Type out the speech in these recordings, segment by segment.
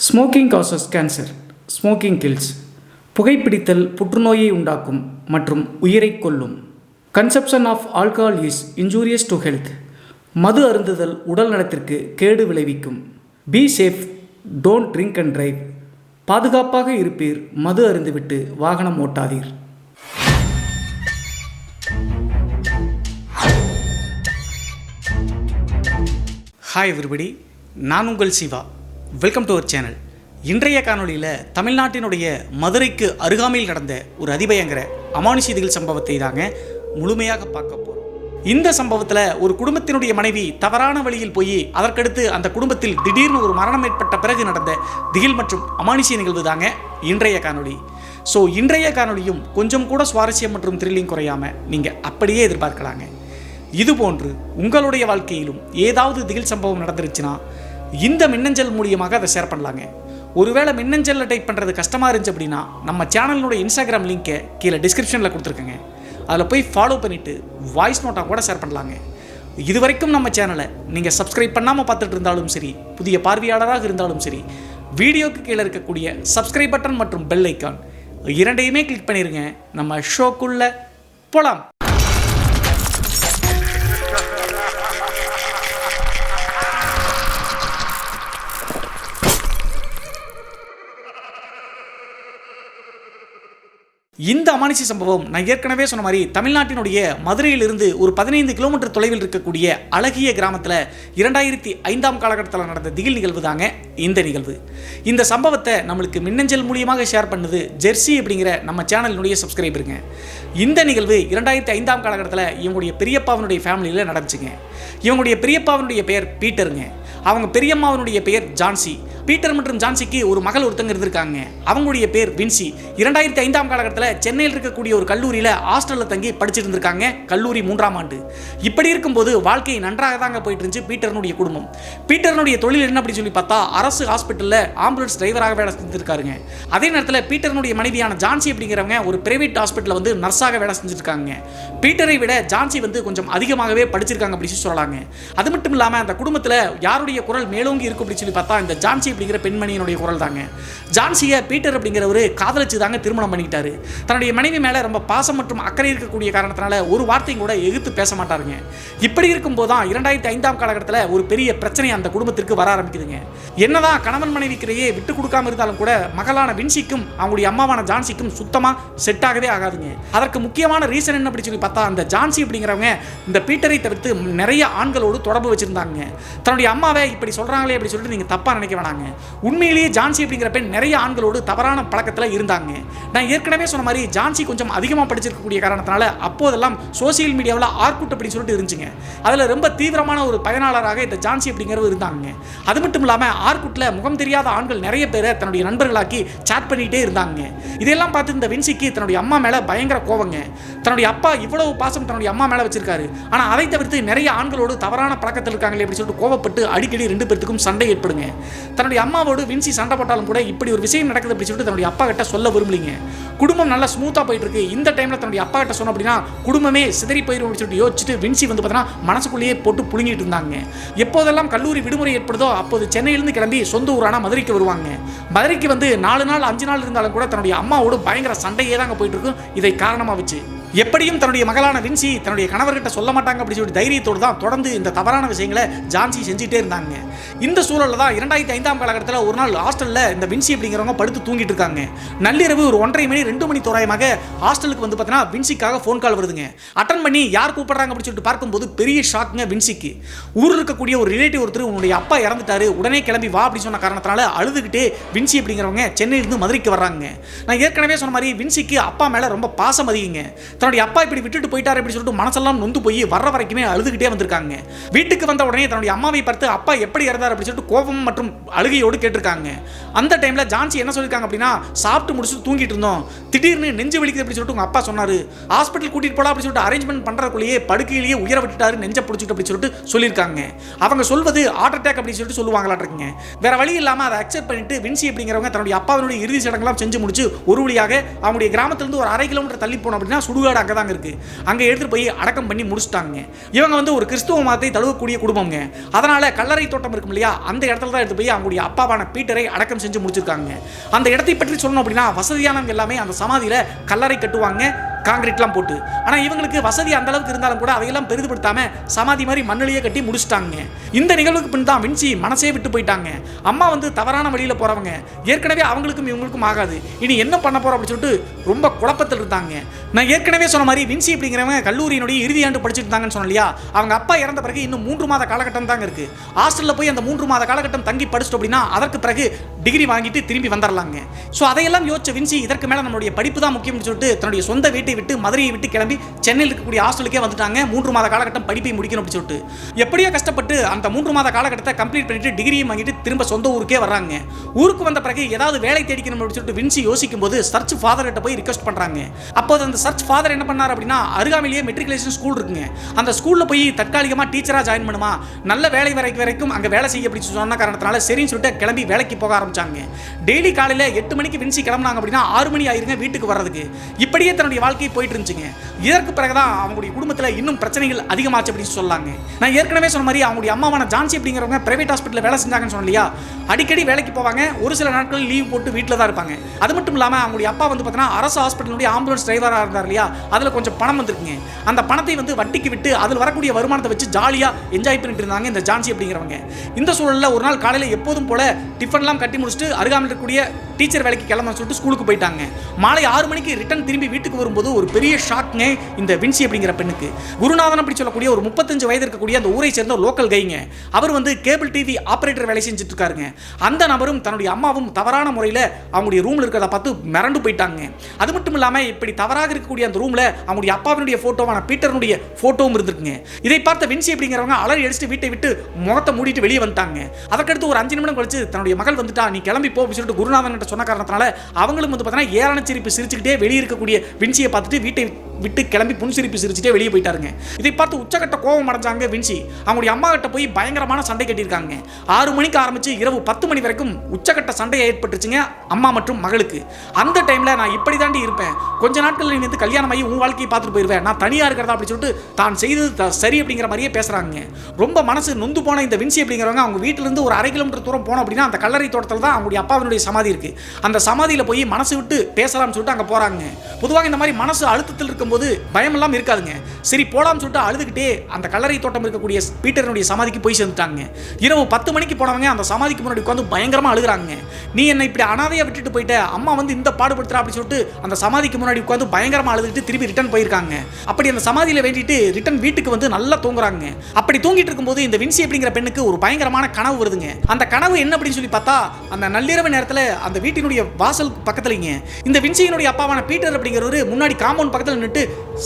Smoking causes cancer, smoking kills. புகைப்பிடித்தல் புற்றுநோயை உண்டாக்கும் மற்றும் உயிரை கொல்லும். Consumption of alcohol is injurious to health. மது அருந்துதல் உடல் நலத்திற்கு கேடு விளைவிக்கும். Be safe, don't drink and drive. பாதுகாப்பாக இருப்பீர், மது அருந்துவிட்டு வாகனம் ஓட்டாதீர். ஹாய் எவ்ரிபடி, நான் உங்கள் Siva. Welcome to our channel. இன்றைய காணொலியில் தமிழ்நாட்டினுடைய மதுரைக்கு அருகாமையில் நடந்த ஒரு அதிபயங்கர அமானுஷ திகில் சம்பவத்தை தாங்க முழுமையாக பார்க்க போகிறோம். இந்த சம்பவத்தில் ஒரு குடும்பத்தினுடைய மனைவி தவறான வழியில் போய் அதற்கடுத்து அந்த குடும்பத்தில் திடீர்னு ஒரு மரணம் ஏற்பட்ட பிறகு நடந்த திகில் மற்றும் அமானுஷ நிகழ்வு தாங்க இன்றைய காணொலி. ஸோ இன்றைய காணொலியும் கொஞ்சம் கூட சுவாரஸ்யம் மற்றும் த்ரில்லிங் குறையாமல் நீங்கள் அப்படியே எதிர்பார்க்கலாங்க. இதுபோன்று உங்களுடைய வாழ்க்கையிலும் ஏதாவது திகில் சம்பவம் நடந்துருச்சுன்னா இந்த மின்னஞ்சல் மூலியமாக அதை ஷேர் பண்ணலாங்க. ஒருவேளை மின்னஞ்சலில் டைப் பண்ணுறது கஷ்டமாக இருந்துச்சு அப்படின்னா நம்ம சேனலினுடைய இன்ஸ்டாகிராம் லிங்கை கீழே டிஸ்கிரிப்ஷனில் கொடுத்துருக்கேங்க. அதில் போய் ஃபாலோ பண்ணிவிட்டு வாய்ஸ் நோட்டாக கூட ஷேர் பண்ணலாங்க. இது வரைக்கும் நம்ம சேனலை நீங்கள் சப்ஸ்கிரைப் பண்ணாமல் பார்த்துட்டு இருந்தாலும் சரி, புதிய பார்வையாளராக இருந்தாலும் சரி, வீடியோக்கு கீழே இருக்கக்கூடிய சப்ஸ்கிரைப் பட்டன் மற்றும் பெல் ஐக்கான் இரண்டையுமே கிளிக் பண்ணிடுங்க. நம்ம ஷோக்குள்ளே போகலாம். இந்த அமானுஷ சம்பவம் நான் ஏற்கனவே சொன்ன மாதிரி தமிழ்நாட்டினுடைய மதுரையிலிருந்து ஒரு 15 கிலோமீட்டர் தொலைவில் இருக்கக்கூடிய அழகிய கிராமத்தில் 2005 காலகட்டத்தில் நடந்த திகில் நிகழ்வு தாங்க இந்த நிகழ்வு. இந்த சம்பவத்தை நம்மளுக்கு மின்னஞ்சல் மூலியமாக ஷேர் பண்ணது ஜெர்சி அப்படிங்கிற நம்ம சேனலினுடைய சப்ஸ்கிரைபருங்க. இந்த நிகழ்வு 2005 காலகட்டத்தில் இவங்களுடைய பெரியப்பாவினுடைய ஃபேமிலியில் நடந்துச்சுங்க. இவங்களுடைய பெரியப்பாவினுடைய பெயர் பீட்டருங்க. அவங்க பெரியம்மாவனுடைய பெயர் ஜான்சி. பீட்டர் மற்றும் ஜான்சிக்கு ஒரு மகள் ஒருத்தங்க இருந்திருக்காங்க. அவங்களுடைய பேர் வின்சி. 2005 காலகட்டத்தில் சென்னையில் இருக்கக்கூடிய ஒரு கல்லூரியில் ஹாஸ்டலில் தங்கி படிச்சுட்டு இருந்திருக்காங்க. கல்லூரி 3ஆம் ஆண்டு. இப்படி இருக்கும்போது வாழ்க்கை நன்றாக தாங்க போயிட்டு இருந்துச்சு பீட்டர்னுடைய குடும்பம். பீட்டர்னுடைய தொழில் என்ன அப்படின்னு சொல்லி பார்த்தா அரசு ஹாஸ்பிட்டலில் ஆம்புலன்ஸ் டிரைவராக வேலை செஞ்சுருக்காருங்க. அதே நேரத்தில் பீட்டர்னுடைய மனைவியான ஜான்சி அப்படிங்கிறவங்க ஒரு பிரைவேட் ஹாஸ்பிட்டலில் வந்து நர்ஸாக வேலை செஞ்சுருக்காங்க. பீட்டரை விட ஜான்சி வந்து கொஞ்சம் அதிகமாகவே படிச்சிருக்காங்க அப்படின்னு சொல்லலாங்க. அது மட்டும் இல்லாமல் அந்த குடும்பத்தில் யாருடைய குரல் மேலோங்கி இருக்கும் அப்படின்னு சொல்லி பார்த்தா இந்த ஜான்சி அப்படிங்கிற பெண்மணியினுடைய குரல் தாங்க. ஜான்சியை பீட்டர் அப்படிங்கிறவர் காதலிச்சு தாங்க திருமணம் பண்ணிக்கிட்டாரு. தன்னுடைய மனைவி மேலே ரொம்ப பாசம் மற்றும் அக்கறை இருக்கக்கூடிய காரணத்தினால ஒரு வார்த்தையும் கூட எதிர்த்து பேச மாட்டாருங்க. இப்படி இருக்கும்போது தான் 2005 காலகட்டத்தில் ஒரு பெரிய பிரச்சனை அந்த குடும்பத்திற்கு வர ஆரம்பிக்குதுங்க. என்னதான் கணவன் மனைவிக்கிடையே விட்டு கொடுக்காம இருந்தாலும் கூட மகளான வின்சிக்கும் அவங்களுடைய அம்மாவான ஜான்சிக்கும் சுத்தமாக செட் ஆகவே ஆகாதுங்க. அதற்கு முக்கியமான ரீசன் என்ன அப்படி சொல்லி பார்த்தா அந்த ஜான்சி அப்படிங்கிறவங்க இந்த பீட்டரை தவிர்த்து நிறைய ஆண்களோடு தொடர்பு வச்சிருந்தாங்க. தன்னுடைய அம்மாவை இப்படி சொல்றாங்களே அப்படி சொல்லிட்டு நீங்க தப்பா நினைக்க வேணாங்க. உண்மையிலேயே ஜான்சி அப்படிங்கிற பெண் நிறைய ஆண்களோடு தவறான பழக்கத்தில் இருந்தாங்க. நான் ஏற்கனவே சொன்ன மாதிரி ஜான்சி கொஞ்சம் அதிகமாக படிச்சிருக்கக்கூடிய காரணத்தினால அப்போதெல்லாம் சோசியல் மீடியாவில் ஆர்குட் அப்படின்னு சொல்லிட்டு இருந்துச்சுங்க. அதில் ரொம்ப தீவிரமான ஒரு பயனாளராக இந்த ஜான்சி அப்படிங்கிறவர் இருந்தாங்க. அது மட்டும் இல்லாமல் ஆர்குட்டில் முகம் தெரியாத ஆண்கள் நிறைய பேரை தன்னுடைய நண்பர்களாக்கி சாட் பண்ணிகிட்டே இருந்தாங்க. இதெல்லாம் பார்த்து இந்த வின்சிக்கு தன்னுடைய அம்மா மேலே பயங்கர கோவங்க. தன்னுடைய அப்பா இவ்வளவு பாசம் தன்னுடைய அம்மா மேலே வச்சிருக்காரு, ஆனால் அதை தவிர்த்து நிறைய ஆண்களோடு தவறான பழக்கத்தில் இருக்காங்களே அப்படின்னு சொல்லிட்டு கோவப்பட்டு அடிக்கடி 2 பேருக்கும் சண்டை ஏற்படுங்க. தன்னுடைய அம்மாவோடு வின்சி சண்டை போட்டாலும் கூட இப்படி ஒரு விஷயம் நடக்குது அப்படின்னு சொல்லிட்டு தன்னுடைய அப்பா கிட்ட சொல்ல விரும்பலிங்க. குடும்பம் நல்லா ஸ்மூத்தாக போயிட்டு இருக்கு. இந்த டைமில் தன்னுடைய அப்பா கிட்ட சொன்ன அப்படின்னா குடும்பமே சிதறி போயிடும் அப்படின்னு சொல்லிட்டு யோசிச்சுட்டு வின்சி வந்து பார்த்தீங்கன்னா மனசுக்குள்ளேயே போட்டு புழுங்கிட்டு இருந்தாங்க. எப்போதெல்லாம் கல்லூரி விடுமுறை ஏற்படுதோ அப்போது சென்னையிலிருந்து கிளம்பி சொந்த ஊரான மதுரைக்கு வருவாங்க. மதுரைக்கு வந்து 4 நாள் 5 நாள் இருந்தாலும் கூட தன்னுடைய அம்மாவோடு பயங்கர சண்டையே தாங்க போயிட்டு இருக்கும். இதை காரணமாக வச்சு எப்படியும் தன்னுடைய மகளான வின்சி தன்னுடைய கணவர்கிட்ட சொல்ல மாட்டாங்க அப்படின்னு சொல்லி தைரியத்தோடு தான் தொடர்ந்து இந்த தவறான விஷயங்களை ஜான்சி செஞ்சுட்டே இருந்தாங்க. இந்த சூழலில் தான் 2005 காலகட்டத்தில் ஒரு நாள் ஹாஸ்டலில் இந்த வின்சி அப்படிங்கிறவங்க படுத்து தூங்கிட்டு இருக்காங்க. நள்ளிரவு ஒரு 1:30 மணி 2 மணி தோராயமாக ஹாஸ்டலுக்கு வந்து பார்த்தீங்கன்னா வின்சிக்காக ஃபோன் கால் வருதுங்க. அட்டன் பண்ணி யார் கூப்பிடுறாங்க அப்படின்னு சொல்லிட்டு பார்க்கும்போது பெரிய ஷாக்குங்க வின்சிக்கு. ஊரில் இருக்கக்கூடிய ஒரு ரிலேட்டிவ் ஒருத்தர் உன்னுடைய அப்பா இறந்துட்டாரு, உடனே கிளம்பி வா அப்படின்னு சொன்ன காரணத்தினால அழுதுகிட்டே வின்சி அப்படிங்கிறவங்க சென்னையிலிருந்து மதுரைக்கு வர்றாங்க. நான் ஏற்கனவே சொன்ன மாதிரி வின்சிக்கு அப்பா மேலே ரொம்ப பாசம் அதிகங்க. தன்னுடைய அப்பா இப்படி விட்டுட்டு போயிட்டாரு அப்படின்னு சொல்லிட்டு மனசெல்லாம் நொந்து போய் வர்ற வரைக்குமே அழுதுகிட்டே வந்திருக்காங்க. வீட்டுக்கு வந்த உடனே தன்னுடைய அம்மாவை பார்த்து அப்பா எப்படி இறந்தார் அப்படின்னு சொல்லிட்டு கோபம் மற்றும் அழுகையோடு கேட்டிருக்காங்க. அந்த டைம்ல ஜான்சி என்ன சொல்லியிருக்காங்க அப்படின்னா சாப்பிட்டு முடிச்சுட்டு தூங்கிட்டு இருந்தோம், திடீர்னு நெஞ்சு வலிக்குது அப்படின்னு சொல்லிட்டு உங்க அப்பா சொன்னாரு, ஹாஸ்பிட்டல் கூட்டிட்டு போலாம் அப்படின்னு சொல்லிட்டு அரேஞ்ச்மெண்ட் பண்றதுக்குள்ளேயே படுக்கையிலேயே உயர விட்டுட்டாரு, நெஞ்ச பிடிச்சிட்டு அப்படின்னு சொல்லிட்டு சொல்லியிருக்காங்க. அவங்க சொல்வது ஹார்ட் அட்டாக் அப்படின்னு சொல்லிட்டு சொல்லுவாங்களாட்டிருக்குங்க. வேற வழி இல்லாம அதை அக்செப்ட் பண்ணிட்டு வின்சி அப்படிங்கிறவங்க தன்னுடைய அப்பாவினுடைய இறுதி சடங்கெல்லாம் செஞ்சு முடிச்சு ஒரு வழியாக அவங்களுடைய கிராமத்திலிருந்து ஒரு 1/2 கிலோமீட்டர் தள்ளி போனோம் அப்படின்னா சுடுகாடு சுடுகாடு அங்கே தாங்க இருக்குது. அங்கே எடுத்துகிட்டு போய் அடக்கம் பண்ணி முடிச்சுட்டாங்க. இவங்க வந்து ஒரு கிறிஸ்துவ மதத்தை தழுவக்கூடிய குடும்பங்க. அதனால் கல்லறை தோட்டம் இருக்கும் இல்லையா, அந்த இடத்துல தான் எடுத்து போய் அவங்களுடைய அப்பாவான பீட்டரை அடக்கம் செஞ்சு முடிச்சிருக்காங்க. அந்த இடத்தை பற்றி சொல்லணும் அப்படின்னா வசதியானவங்க எல்லாமே அந்த சமாதியில் கல்லறை கட்டுவாங்க, காங்கிரீட்லாம் போட்டு. ஆனால் இவங்களுக்கு வசதி அந்த அளவுக்கு இருந்தாலும் கூட அதையெல்லாம் பெரிதுபடுத்தாம சமாதி மாதிரி மண்ணிலேயே கட்டி முடிச்சிட்டாங்க. இந்த நிகழ்வுக்கு பின் தான் வின்சி மனசே விட்டு போயிட்டாங்க. அம்மா வந்து தவறான வழியில் போறவங்க, ஏற்கனவே அவங்களுக்கும் இவங்களுக்கும் ஆகாது, இனி என்ன பண்ண போறோம் அப்படின்னு சொல்லிட்டு ரொம்ப குழப்பத்தில் இருந்தாங்க. நான் ஏற்கனவே சொன்ன மாதிரி வின்சி அப்படிங்கிறவங்க கல்லூரியினுடைய இறுதி ஆண்டு படிச்சுட்டு இருந்தாங்கன்னு சொன்னேன் இல்லையா. அவங்க அப்பா இறந்த பிறகு இன்னும் 3 மாத காலகட்டம் தாங்க இருக்கு. ஹாஸ்டலில் போய் அந்த 3 மாத காலகட்டம் தங்கி படிச்சிட்டோம் அப்படின்னா அதற்கு பிறகு டிகிரி வாங்கிட்டு திரும்பி வந்துடலாங்க. ஸோ அதையெல்லாம் யோசிச்ச வின்சி இதற்கு மேலே நம்மளுடைய படிப்பு தான் முக்கியம்னு சொல்லிட்டு தன்னுடைய சொந்த வீட்டை விட்டு மதுரையை விட்டு கிளம்பி சென்னையில் இருக்கக்கூடிய ஹாஸ்டலுக்கே வந்துட்டாங்க. 3 மாத காலகட்டம் படிப்பை முடிக்கணும் அப்படின்னு சொல்லிட்டு எப்படியோ கஷ்டப்பட்டு அந்த 3 மாத காலகட்டத்தை கம்ப்ளீட் பண்ணிட்டு டிகிரியும் வாங்கிட்டு திரும்ப சொந்த ஊருக்கே வர்றாங்க. ஊருக்கு வந்த பிறகு ஏதாவது வேலை தேடிக்கணும் அப்படின்னு சொல்லிட்டு வின்சி யோசிக்கும் போது சர்ச் ஃபாதர் கிட்ட போய் ரிக்வெஸ்ட் பண்றாங்க. அப்போது அந்த சர்ச் ஃபாதர் என்ன பண்ணார் அப்படின்னா, அருகாமையிலேயே மெட்ரிகுலேஷன் ஸ்கூல் இருக்குங்க, அந்த ஸ்கூல்ல போய் தற்காலிகமாக டீச்சராக ஜாயின் பண்ணுமா, நல்ல வேலை வரைக்கும் அங்கே வேலை செய்ய அப்படின்னு சொன்ன காரணத்தினால சரின்னு சொல்லிட்டு கிளம்பி வேலைக்கு போக ஆரம்பிச்சாங்க. டெய்லி காலையில் 8 மணிக்கு வின்சி கிளம்புனாங்க அப்படின்னா 6 மணி ஆயிருங்க வீட்டுக்கு வர்றதுக்கு. இப்படியே தன்னுடைய வாழ்க்கை போயிட்டு இருந்துச்சுங்க. இதற்கு பிறகுதான் அவங்களுடைய குடும்பத்தில் இன்னும் பிரச்சனைகள் அதிகமாச்சு அப்படின்னு சொல்லாங்க. நான் ஏற்கனவே சொன்ன மாதிரி அவங்களுடைய அம்மாவான ஜான்சி அப்படிங்கிறவங்க பிரைவேட் ஹாஸ்பிட்டலில் வேலை செஞ்சாங்கன்னு சொன்ன இல்லையா. அடிக்கடி வேலைக்கு போவாங்க, ஒரு சில நாட்கள் லீவ் போட்டு வீட்டில் தான் இருப்பாங்க. அது மட்டும் இல்லாமல் அவங்களுடைய அப்பா வந்து பார்த்தீங்கன்னா அரசு ஹாஸ்பிட்டலுடைய ஆம்புலன்ஸ் டிரைவராக இருந்தார் இல்லையா, அதில் கொஞ்சம் பணம் வந்திருக்குங்க. அந்த பணத்தை வந்து வட்டிக்கு விட்டு அதில் வரக்கூடிய வருமானத்தை வச்சு ஜாலியாக என்ஜாய் பண்ணிட்டு இருந்தாங்க இந்த ஜான்சி அப்படிங்கிறவங்க. இந்த சூழலில் ஒரு நாள் காலையில் எப்போதும் போல டிஃபன்லாம் கட்டி முடிச்சுட்டு அருகாமையில் இருக்கக்கூடிய டீச்சர் வேலைக்கு கிளம்ப சொல்லிட்டு ஸ்கூலுக்கு போயிட்டாங்க. மாலை 6 மணிக்கு ரிட்டர்ன் திரும்பி வீட்டுக்கு வரும்போது ஒரு பெரிய ஷாக்ங்க இந்த வின்சி அப்படிங்கிற பெண்ணுக்கு. குருநாதன் அப்படி சொல்லக்கூடிய ஒரு 35 வயது இருக்கக்கூடிய அந்த ஊரை சேர்ந்த லோக்கல் கைங்க. அவர் வந்து கேபிள் டிவி ஆபரேட்டர் வேலை செஞ்சுட்டு இருக்காருங்க. அந்த நபரும் தன்னுடைய அம்மாவும் தவறான முறையில் அவங்களுடைய ரூம்ல இருக்கிறத பார்த்து மிரண்டு போயிட்டாங்க. அது மட்டும் இல்லாமல் இப்படி தவறாக இருக்கக்கூடிய அந்த ரூம்ல அவங்களுடைய அப்பாவினுடைய போட்டோவான பீட்டருடைய போட்டோவும் இருந்திருக்குங்க. இதை பார்த்த வின்சி அப்படிங்கிறவங்க அலறி அடிச்சுட்டு வீட்டை விட்டு முகத்தை மூடிட்டு வெளியே வந்துட்டாங்க. அதற்கடுத்து ஒரு 5 நிமிடம் கழிச்சு தன்னுடைய மகள் வந்துட்டா, நீ கிளம்பி போ அப்படின்னு சொல்லிட்டு குருநாதன் கிட்ட சொன்ன காரணத்தினால அவங்களும் வந்து பார்த்தீங்கன்னா ஏராள சிரிப்பு சிரிச்சுக்கிட்டே வெளியே இருக்கக்கூடிய வின்சியை பார்த்துட்டு வீட்டை விட்டு கிளம்பி புன்சிரிப்பு சிரிச்சுட்டே வெளியே போயிட்டாருங்க. இதை பார்த்து உச்சகட்ட கோபம் அடைஞ்சாங்க வின்சி. அவங்களுடைய அம்மா கிட்ட போய் பயங்கரமான சண்டை கட்டியிருக்காங்க. 6 மணிக்கு ஆரம்பிச்சு இரவு 10 மணி வரைக்கும் உச்சகட்ட சண்டை ஏற்பட்டுச்சுங்க அம்மா மற்றும் மகளுக்கு. அந்த டைம்ல நான் இப்படி தாண்டி இருப்பேன், கொஞ்ச நாட்கள் நீ வந்து கல்யாணம் ஆகி உன் வாழ்க்கையை பார்த்துட்டு போயிருவேன், நான் தனியா இருக்கிறதா அப்படின்னு சொல்லிட்டு தான் செய்தது சரி அப்படிங்கிற மாதிரியே பேசுறாங்க. ரொம்ப மனசு நொந்து போன இந்த வின்சி அப்படிங்கிறவங்க அவங்க வீட்டில இருந்து ஒரு 1/2 கிலோமீட்டர் தூரம் போனோம் அப்படின்னா அந்த கல்லறை தோட்டத்தில் தான் அவங்களுடைய அப்பாவினுடைய சமாதி இருக்கு. அந்த சமாதியில் போய் மனசு விட்டு பேசலாம்னு சொல்லிட்டு அங்கே போறாங்க. பொதுவாக இந்த மாதிரி மனசு அழுத்தத்தில் இருக்கும்போது பயமெல்லாம் இருக்காதுங்க. சரி போலாம்னு சொல்லிட்டு அழுதுகிட்டே அந்த கல்லறை தோட்டம் இருக்கக்கூடிய பீட்டருடைய சமாதிக்கு போய் சேர்ந்துட்டாங்க. இரவு 10 மணிக்கு போனவங்க அந்த சமாதிக்கு முன்னாடி உட்காந்து பயங்கரமா அழுகுறாங்க. நீ என்னை இப்படி அனாதையா விட்டுட்டு போயிட்ட, அம்மா வந்து இந்த பாடுபடுத்துறா அப்படின்னு சொல்லிட்டு அந்த சமாதிக்கு முன்னாடி உட்காந்து பயங்கரமா அழுதுட்டு திரும்பி ரிட்டர்ன் போயிருக்காங்க. அப்படி அந்த சமாதியில வேண்டிட்டு ரிட்டர்ன் வீட்டுக்கு வந்து நல்லா தூங்குறாங்க. அப்படி தூங்கிட்டு இருக்கும்போது இந்த வின்சி அப்படிங்கிற பெண்ணுக்கு ஒரு பயங்கரமான கனவு வருதுங்க. அந்த கனவு என்ன அப்படின்னு சொல்லி பார்த்தா, அந்த நள்ளிரவு நேரத்தில் அந்த வீட்டினுடைய வாசல் பக்கத்துலங்க இந்த வின்சியினுடைய அப்பாவான பீட்டர் அப்படிங்கிறவரு முன்னாடி காம்பவுண்ட் பக்கத்தில் நின்று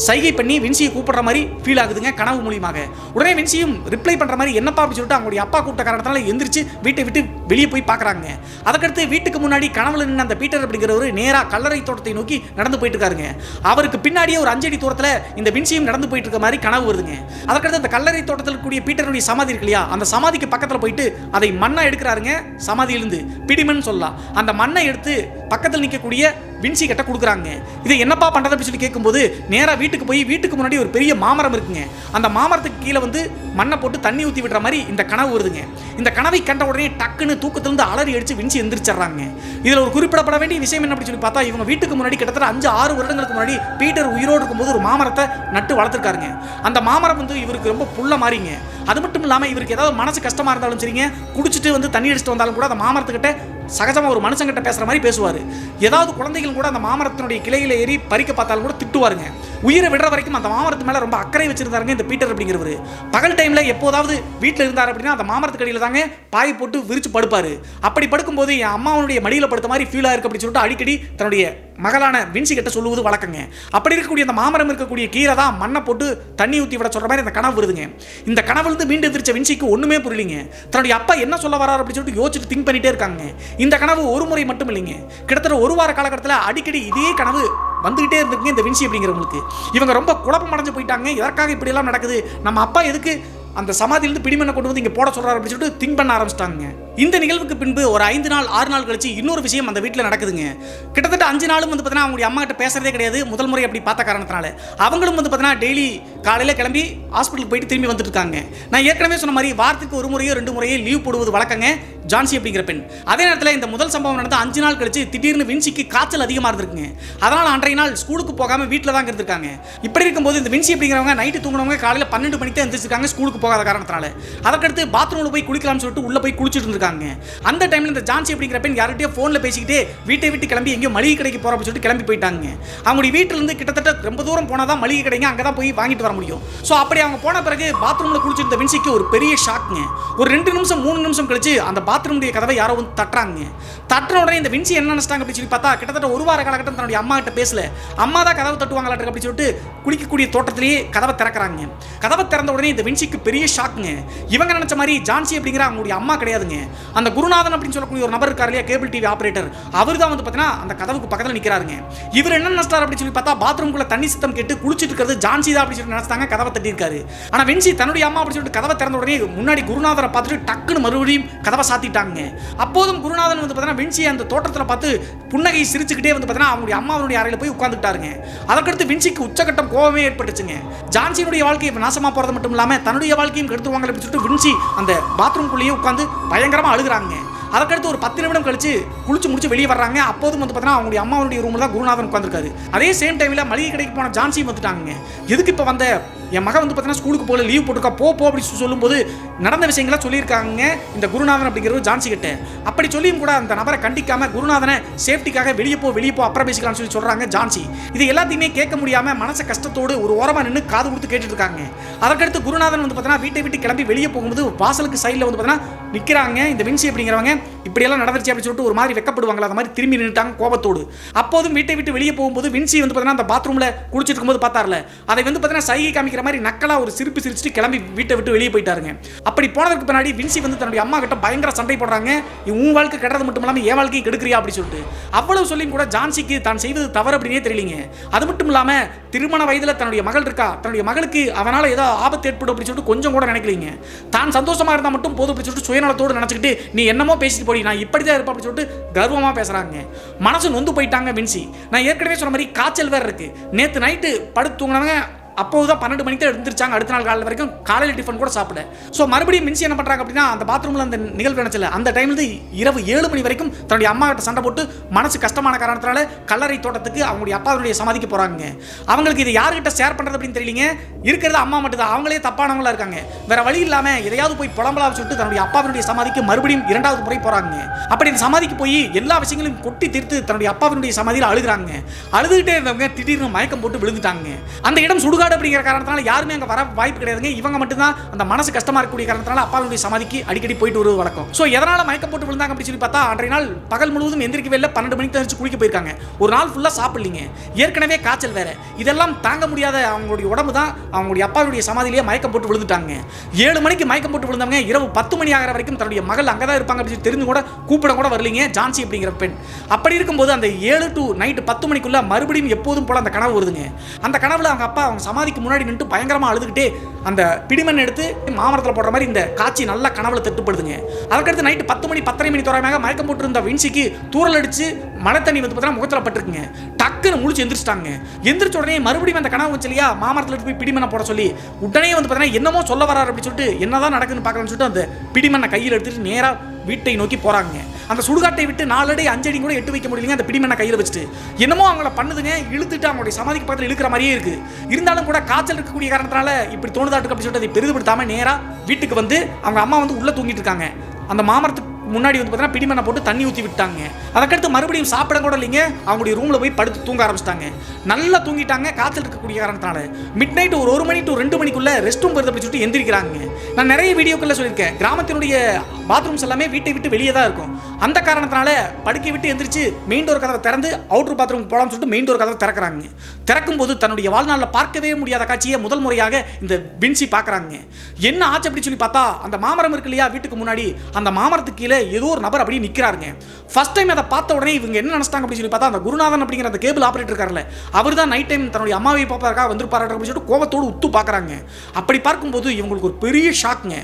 சைகை பண்ணி வின்சியை கூப்பிடுற மாதிரி ஃபீல் ஆகுதுங்க கனவு மூலியமாக. உடனே வின்சியும் ரிப்ளை பண்ற மாதிரி என்னப்பா அப்படின்னு சொல்லிட்டு அவங்களுடைய அப்பா கூப்பிட்ட காரணத்தால எந்திரிச்சு வீட்டை விட்டு வெளியே போய் பார்க்குறாங்க. அதுக்கடுத்து வீட்டுக்கு முன்னாடி கனவுல நின்று அந்த பீட்டர் அப்படிங்கிறவரு நேரா கல்லறை தோட்டத்தை நோக்கி நடந்து போயிட்டு இருக்காருங்க. அவருக்கு பின்னாடியே ஒரு 5 அடி தூரத்தில் இந்த வின்சியும் நடந்து போயிட்டு இருக்க மாதிரி கனவு வருதுங்க. அதுக்கடுத்து அந்த கல்லறை தோட்டத்தில் கூடிய பீட்டருடைய சமாதி இருக்கு இல்லையா, அந்த சமாதிக்கு பக்கத்தில் போயிட்டு அதை மண்ணா எடுக்கிறாருங்க. சமாதியிலிருந்து பிடிமன் சொல்லலாம். அந்த மண்ணை எடுத்து பக்கத்தில் நிற்கக்கூடிய வின்சி கிட்ட கொடுக்குறாங்க. இதை என்னப்பா பண்றது அப்படின்னு சொல்லி கேட்கும்போது நேரா வீட்டுக்கு போய் வீட்டுக்கு முன்னாடி ஒரு பெரிய மாமரம் இருக்குங்க. அந்த மாமரத்துக்கு கீழே வந்து மண்ணை போட்டு தண்ணி ஊற்றி விடுற மாதிரி இந்த கனவு வருதுங்க. இந்த கனவை கண்ட உடனே டக்குன்னு தூக்கத்திலிருந்து அலறி அடிச்சு வின்சி எந்திரிச்சிடுறாங்க. இதில் ஒரு குறிப்பிடப்பட வேண்டிய விஷயம் என்ன அப்படின்னு சொல்லி பார்த்தா, இவங்க வீட்டுக்கு முன்னாடி கிட்டத்தட்ட 5-6 வருடங்களுக்கு முன்னாடி பீட்டர் உயிரோடு இருக்கும்போது ஒரு மாமரத்தை நட்டு வளர்த்துருக்காருங்க. அந்த மாமரம் வந்து இவருக்கு ரொம்ப புள்ள மாறிங்க. அது மட்டும் இல்லாமல் இவருக்கு ஏதாவது மனசு கஷ்டமா இருந்தாலும் சரிங்க, குடிச்சிட்டு வந்து தண்ணி அடிச்சுட்டு வந்தாலும் கூட அந்த மாமரத்துக்கிட்ட சகஜமாக ஒரு மனுஷங்கிட்ட பேசுகிற மாதிரி பேசுவார். ஏதாவது குழந்தைகள் கூட அந்த மாமரத்தினுடைய கிளையில் ஏறி பறிக்க பார்த்தாலும் கூட திட்டுவாருங்க. உயிரை விடுற வரைக்கும் அந்த மாமரத்து மேலே ரொம்ப அக்கறை வச்சிருந்தாருங்க இந்த பீட்டர் அப்படிங்கிறவர். பகல் டைமில் எப்போதாவது வீட்டில் இருந்தார் அப்படின்னா அந்த மாமரத்துக்கு அடியில் தாங்க பாய் போட்டு விரிச்சு படுப்பார். அப்படி படுக்கும்போது என் அம்மாவனுடைய மடியில் படுத்த மாதிரி ஃபீல் ஆயிருக்கு அப்படின்னு சொல்லிட்டு அடிக்கடி தன்னுடைய மகளான வின்சி கிட்ட சொல்லுவது வழக்கங்க. அப்படி இருக்கக்கூடிய அந்த மாமரம் இருக்கக்கூடிய கீரை தான் மண்ணை போட்டு தண்ணி ஊற்றி விட சொல்கிற மாதிரி அந்த கனவு வருதுங்க. இந்த கனவுலேருந்து மீண்டு எதிர்த்த வின்சிக்கு ஒன்றுமே புரியலிங்க. தன்னுடைய அப்பா என்ன சொல்ல வராரு அப்படின்னு சொல்லிட்டு யோசிச்சுட்டு திங்க் பண்ணிட்டே இருக்காங்க. இந்த கனவு ஒரு முறை மட்டும் இல்லைங்க, கிட்டத்தட்ட 1 வார காலகட்டத்தில் அடிக்கடி இதே கனவு வந்துகிட்டே இருந்துக்குங்க இந்த வின்சி அப்படிங்கிறவங்களுக்கு. இவங்க ரொம்ப குழப்பம் அடைஞ்சு போயிட்டாங்க. எதற்காக இப்படி எல்லாம் நடக்குது, நம்ம அப்பா எதுக்கு அந்த சமாதியிலிருந்து பிடிமண்ணை கொண்டு வந்து இங்கே போட சொல்கிறார் அப்படின்னு சொல்லிட்டு திங்க் பண்ண ஆரம்பிச்சிட்டாங்க. இந்த நிகழ்வுக்கு பின்பு ஒரு 5 நாள் 6 நாள் கழிச்சு இன்னொரு விஷயம் அந்த வீட்டில் நடக்குதுங்க. கிட்டத்தட்ட 5 நாளும் வந்து பார்த்தீங்கன்னா அவங்களுடைய அம்மா கிட்ட பேசுறதே கிடையாது. முதல் முறை அப்படி பார்த்த காரணத்தினால அவங்களும் வந்து பார்த்தீங்கன்னா டெய்லி காலையில் கிளம்பி ஹாஸ்பிட்டலுக்கு போயிட்டு திரும்பி வந்துட்டு இருக்காங்க. நான் ஏற்கனவே சொன்ன மாதிரி வாரத்துக்கு ஒரு முறையோ 2 முறையோ லீவ் போடுவது வழக்கங்க ஜான்சி அப்படிங்கிற பெண். அதே நேரத்தில் இந்த முதல் சம்பவம் நடந்து 5 நாள் கழிச்சு திடீர்னு வின்சிக்கு காய்ச்சல் அதிகமாக இருந்திருக்குங்க. அதனால் அன்றைய நாள் ஸ்கூலுக்கு போகாமல் வீட்டில் தான் இருந்திருக்காங்க. இப்படி இருக்கும்போது இந்த வின்சி அப்படிங்கிறவங்க நைட்டு தூங்கினவங்க காலையில் 12 மணிக்கு தான் எந்திரிச்சிருக்காங்க ஸ்கூலுக்கு போகாத காரணத்தினால. அதற்கடுத்து பாத்ரூமில் போய் குளிக்கலாம்னு சொல்லிட்டு உள்ள போய் குளிச்சுட்டு இருந்திருக்காங்க. அந்த டைம்ல இந்த ஜான்சி அப்படிங்கிற பெண் யார்கிட்டயோ ஃபோனில் பேசிக்கிட்டே வீட்டை விட்டு கிளம்பி எங்கேயோ மளிகை கடைக்கு போகிற அப்படின்னு சொல்லிட்டு கிளம்பி போயிட்டாங்க. அவங்களுடைய வீட்டிலிருந்து கிட்டத்தட்ட ரொம்ப தூரம் போனால் தான் மளிகை கடைங்க, அங்கே தான் போய் வாங்கிட்டு வர முடியும். ஸோ அப்படி அவங்க போன பிறகு பாத்ரூமில் குளிச்சிருந்த வின்சிக்கு ஒரு பெரிய ஷாக்குங்க. ஒரு 2 நிமிஷம் 3 நிமிஷம் கழிச்சு அந்த பாத்ரூமுடைய கதவை யாரோ வந்து தட்டுறாங்க. தட்டுற உடனே இந்த வின்சி என்ன நினைச்சிட்டாங்க அப்படின்னு சொல்லி பார்த்தா கிட்டத்தட்ட ஒரு வார காலகட்டம் தன்னுடைய அம்மா கிட்ட பேசல, அம்மா தான் கதவை தட்டுவாங்களாட்டு அப்படின்னு சொல்லிட்டு குளிக்கக்கூடிய தோட்டத்திலேயே கதவை திறக்கிறாங்க. கதவை திறந்த உடனே இந்த வின்சிக்கு பெரிய ஷாக்குங்க. இவங்க நினைச்ச மாதிரி ஜான்சி அப்படிங்கிற அவங்களுடைய அம்மா கிடையாதுங்க. அந்த குருநாதன் அப்படின்னு சொல்லக்கூடிய ஒரு நபர் இருக்கார் இல்லையா, கேபிள் டிவி ஆபரேட்டர், அவர் தான் வந்து பார்த்தீங்கன்னா அந்த கதவுக்கு பக்கத்தில் நிற்கிறாருங்க. இவர் என்ன நினைச்சார் அப்படின்னு சொல்லி பார்த்தா பாத்ரூம்குள்ள தண்ணி சத்தம் கேட்டு குளிச்சிட்டு இருக்கிறது ஜான்சி தான் அப்படின்னு சொல்லி நினைச்சாங்க. கதவை தட்டி இருக்காரு. ஆனால் வின்சி தன்னுடைய அம்மா அப்படின்னு சொல்லிட்டு கதவை திறந்த உடனே முன்னாடி குருநாதரை பார்த்துட்டு டக்குன்னு மறுபடியும் கதவை சாத்திட்டாங்க. அப்போதும் குருநாதன் வந்து பார்த்தீங்கன்னா வின்சி அந்த தோட்டத்தில் பார்த்து புன்னகை சிரிச்சுக்கிட்டே வந்து பார்த்தீங்கன்னா அவங்களுடைய அம்மாவுடைய அறையில் போய் உட்கார்ந்துட்டாருங்க. அதற்கடுத்து வின்சிக்கு உச்சகட்டம் கோபமே ஏற்பட்டுச்சுங்க. ஜான்சியினுடைய வாழ்க்கையை நாசமா போறது மட்டும் இல்லாம தன்னுடைய வாழ்க்கையும் கெடுத்துருவாங்க அப்படின்னு சொல்லிட்டு வின்சி அந்த பாத்ரூம்குள்ளேயே உட்காந்து பயங்கரமா அழுகுறாங்க. அதற்கடுத்து ஒரு 10 நிமிடம் கழிச்சு குளிச்சு முடிச்சு வெளியே வர்றாங்க. அப்போதும் வந்து பார்த்தீங்கன்னா அவங்களுடைய அம்மாவுடைய ரூமில் தான் குருநாதன் உட்காந்துருக்காரு. அதே சேம் டைமில் மளிகை கடைக்கு போன ஜான்சியும் வந்துட்டாங்க. எதுக்கு இப்போ வந்த, என் மகன் வந்து பார்த்தீங்கன்னா ஸ்கூலுக்கு போகல, லீவ் போட்டுருக்கா, போ அப்படின்னு சொல்லும்போது நடந்த விஷயங்களா சொல்லியிருக்காங்க இந்த குருநாதன் அப்படிங்கிறது ஜான்சி கிட்ட. அப்படி சொல்லியும் கூட அந்த நபரை கண்டிக்காம குருநாதனை சேஃப்டிக்காக வெளியே போ அப்புறம் பேசிக்கலாம்னு சொல்லி சொல்றாங்க ஜான்சி. இது எல்லாத்தையுமே கேட்க முடியாம மனச கஷ்டத்தோடு ஒரு ஓரமா நின்று காது கொடுத்து கேட்டுட்டு இருக்காங்க. அதற்கடுத்து குருநாதன் வந்து பார்த்தீங்கன்னா வீட்டை விட்டு கிளம்பி வெளியே போகும்போது வாசலுக்கு சைடில் வந்து பார்த்தீங்கன்னா நிற்கிறாங்க. இந்த வின்சி அப்படிங்கிறவங்க இப்படியெல்லாம் நடந்துருச்சு அப்படின்னு சொல்லிட்டு ஒரு மாதிரி வெக்கப்படுவாங்களா, அந்த மாதிரி திரும்பி நின்றுட்டாங்க கோபத்தோடு. அப்போதும் வீட்டை விட்டு வெளியே போகும்போது வின்சி வந்து பார்த்தீங்கன்னா அந்த பாத்ரூமில் குளிச்சிட்டு இருக்கும்போது பார்த்தார்ல, அதை வந்து பார்த்தீங்கன்னா சைகை காமிக்கிற மாதிரி நக்கலா ஒரு சிரிப்பு சிரிச்சுட்டு கிளம்பி வீட்டை விட்டு வெளியே போயிட்டாருங்க. அப்படி போனதுக்கு பின்னாடி வின்சி வந்து தன்னுடைய அம்மா கிட்ட பயங்கர சண்டை போடுறாங்க. உன் வாழ்க்கை கெடுறது மட்டும் இல்லாமல் என் வாழ்க்கையை கெடுக்கிறியா அப்படின்னு சொல்லிட்டு. அவ்வளவு சொல்லியும் கூட ஜான்சிக்கு தான் செய்வது தவறு அப்படின்னே தெரியலீங்க. அது மட்டும் இல்லாம திருமண வயதில் தன்னுடைய மகள் இருக்கா, தன்னுடைய மகளுக்கு அவனால் ஏதோ ஆபத்து ஏற்படும் அப்படின்னு சொல்லிட்டு கொஞ்சம் கூட நினைக்கலீங்க. தான் சந்தோஷமா இருந்தால் மட்டும் போதும் அப்படின்னு சொல்லிட்டு சுயநலத்தோடு நினைச்சுக்கிட்டு நீ என்னமோ பேசிட்டு போடி, நான் இப்படிதான் இருப்பேன் அப்படின்னு சொல்லிட்டு கர்வமா பேசுறாங்க. மனசு நொந்து போயிட்டாங்க வின்சி. நான் ஏற்கனவே சொன்ன மாதிரி காய்ச்சல் வேற இருக்கு. நேற்று நைட்டு படுத்து தூங்கினவங்க அப்போதான் 12 மணிக்கு தான் எழுந்திருச்சாங்க. அடுத்த நாள் காலையில் வரைக்கும் காலையில் டிஃபன் கூட சாப்பிட. ஸோ மறுபடியும் மின்சி என்ன பண்ணுறாங்க அப்படின்னா அந்த பாத்ரூமில் அந்த நிகழ்வு நினைச்சல அந்த டைம்ல இரவு 7 மணி வரைக்கும் தன்னுடைய அம்மா கிட்ட சண்டை போட்டு மனசு கஷ்டமான காரணத்தினால கல்லறை தோட்டத்துக்கு அவங்களுடைய அப்பாவுடைய சமாதிக்கு போகிறாங்க. அவங்களுக்கு இதை யார்கிட்ட ஷேர் பண்ணுறது அப்படின்னு தெரியலீங்க. இருக்கிறது அம்மா மட்டும் தான், அவங்களே தப்பானவங்களா இருக்காங்க. வேற வழி இல்லாமல் எதையாவது போய் புலம்பலாம் சொல்லிட்டு தன்னுடைய அப்பாவுடைய சமாதிக்கு மறுபடியும் 2வது முறை போகிறாங்க. அப்படி இந்த சமாதிக்கு போய் எல்லா விஷயங்களையும் கொட்டி தீர்த்து தன்னுடைய அப்பாவுடைய சமாதியில் அழுகிறாங்க. அழுதுகிட்டே இருந்தவங்க திடீர்னு மயக்கம் போட்டு விழுந்துட்டாங்க. அந்த இடம் சுடுகாடு அப்படிங்கிற காரணத்தினால யாருமே அங்க வர வாய்ப்பு கிடையாதுங்க. இவங்க மட்டும் தான் அந்த மனசு கஷ்டமா இருக்கக்கூடிய காரணத்தினால அப்பாவுடைய சமாதிக்கு அடிக்கடி போயிட்டு வருவது வழக்கம். சோ எதனால மயக்கம் போட்டு விழுந்தாங்க அப்படின்னு சொல்லி பார்த்தா அன்றைய நாள் பகல் முழுவதும் எந்திரிக்கவே இல்லை. 12 மணிக்கு தான் குளிக்க போயிருக்காங்க. ஒரு நாள் ஃபுல்லா சாப்பிடலீங்க. ஏற்கனவே காய்ச்சல் வேற. இதெல்லாம் தாங்க முடியாத அவங்களுடைய உடம்பு தான் அவங்களுடைய அப்பாவுடைய சமாதியிலேயே மயக்கம் போட்டு விழுந்துட்டாங்க. 7 மணிக்கு மயக்கம் போட்டு விழுந்தவங்க இரவு 10 மணி ஆகிற வரைக்கும் தன்னுடைய மகள் அங்கதான் இருப்பாங்க அப்படின்னு தெரிஞ்சு கூட கூப்பிட கூட வரலீங்க ஜான்சி அப்படிங்கிற பெண். அப்படி இருக்கும்போது அந்த 7 to நைட் 10 மணிக்குள்ள மறுபடியும் எப்போதும் போல அந்த கனவு வருதுங்க. அந்த கனவுல அவங்க அப்பா அவங்க சமாதிக்கு முன்னாடி நின்று பயங்கரமா அழுதுகிட்டே அந்த பிடிமண் எடுத்து மாமரத்தில் போடுற மாதிரி இந்த காட்சி நல்லா கனவுல தட்டுப்படுதுங்க. அதுக்கடுத்து நைட்டு 10 மணி 10:30 மணி தோராயமாக மயக்கம் போட்டு இருந்த வின்சிக்கு தூரல் அடிச்சு மழை தண்ணி வந்து பார்த்தீங்கன்னா முகத்தில் பட்டிருக்குங்க. டக்குன்னு முழிச்சு எந்திரிச்சிட்டாங்க. எந்திரிச்ச உடனே மறுபடியும் அந்த கனவு வச்சு இல்லையா மாமரத்தில் போய் பிடிமண்ணை போட சொல்லி உடனே வந்து பார்த்தீங்கன்னா என்னமோ சொல்ல வராரு அப்படின்னு சொல்லிட்டு என்னதான் நடக்குதுன்னு பார்க்கலாம்னு சொல்லிட்டு அந்த பிடிமண்ணை கையில் எடுத்துட்டு நேராக வீட்டை நோக்கி போறாங்க. அந்த சுடுகாட்டை விட்டு 4 அடி 5 அடி கூட எட்டு வைக்க முடியலங்க. அந்த பிடிமண்ணை கையில் வச்சுட்டு என்னமோ அவங்கள பண்ணுதுங்க. இழுத்துட்டு அவங்களுடைய சமாதிக்கு பக்கத்தில் இழுக்கிற மாதிரியே இருக்கு. இருந்தாலும் கூட காய்ச்சல் இருக்கக்கூடிய காரணத்தினால இப்படி தோணுதாட்டுக்கு அப்படின்னு சொல்லிட்டு அதை பெரிதுபடுத்தாம நேரா வீட்டுக்கு வந்து அவங்க அம்மா வந்து உள்ள தூங்கிட்டு இருக்காங்க. அந்த மாமரத்துக்கு முன்னாடி வந்து பார்த்தீங்கன்னா பிடிமண்ணை போட்டு தண்ணி ஊற்றி விட்டாங்க. அதுக்கடுத்து மறுபடியும் சாப்பிட கூட இல்லைங்க. அவங்களுடைய ரூமில் போய் படுத்து தூங்க ஆரம்பிச்சிட்டாங்க. நல்லா தூங்கிட்டாங்க காய்ச்சல் இருக்கக்கூடிய காரணத்தினால. மிட் நைட் ஒரு 1 மணி to 2 மணிக்குள்ள ரெஸ்ட் ரூம் வருது அப்படின்னு சொல்லிட்டு எந்திரிக்கிறாங்க. நான் நிறைய வீடியோக்களில் சொல்லியிருக்கேன், கிராமத்தினுடைய பாத்ரூம்ஸ் எல்லாமே வீட்டை விட்டு வெளியே தான் இருக்கும். அந்த காரணத்தினால படுக்கை விட்டு எந்திரிச்சு மெயின் டோர் கதவை திறந்து அவுட்டர் பாத்ரூம் போகலாம்னு சொல்லிட்டு மெயின் டோர் கதவை திறக்கிறாங்க. திறக்கும் போது தன்னுடைய வாழ்நாளில் பார்க்கவே முடியாத காட்சியை முதல் முறையாக இந்த வின்சி பார்க்குறாங்க. என்ன ஆச்சு அப்படின்னு சொல்லி பார்த்தா அந்த மாமரம் இருக்கு இல்லையா வீட்டுக்கு முன்னாடி, அந்த மாமரத்துக்கு கீழே பகுதியில் ஏதோ ஒரு நபர் அப்படியே நிற்கிறாருங்க. ஃபர்ஸ்ட் டைம் அதை பார்த்த உடனே இவங்க என்ன நினைச்சிட்டாங்க அப்படின்னு சொல்லி பார்த்தா, அந்த குருநாதன் அப்படிங்கிற அந்த கேபிள் ஆப்ரேட்டர் இருக்கார்ல, அவர் தான் நைட் டைம் தன்னுடைய அம்மாவை பார்ப்பதற்காக வந்திருப்பாரு அப்படின்னு சொல்லிட்டு கோபத்தோடு உத்து பார்க்குறாங்க. அப்படி பார்க்கும்போது இவங்களுக்கு ஒரு பெரிய ஷாக்குங்க.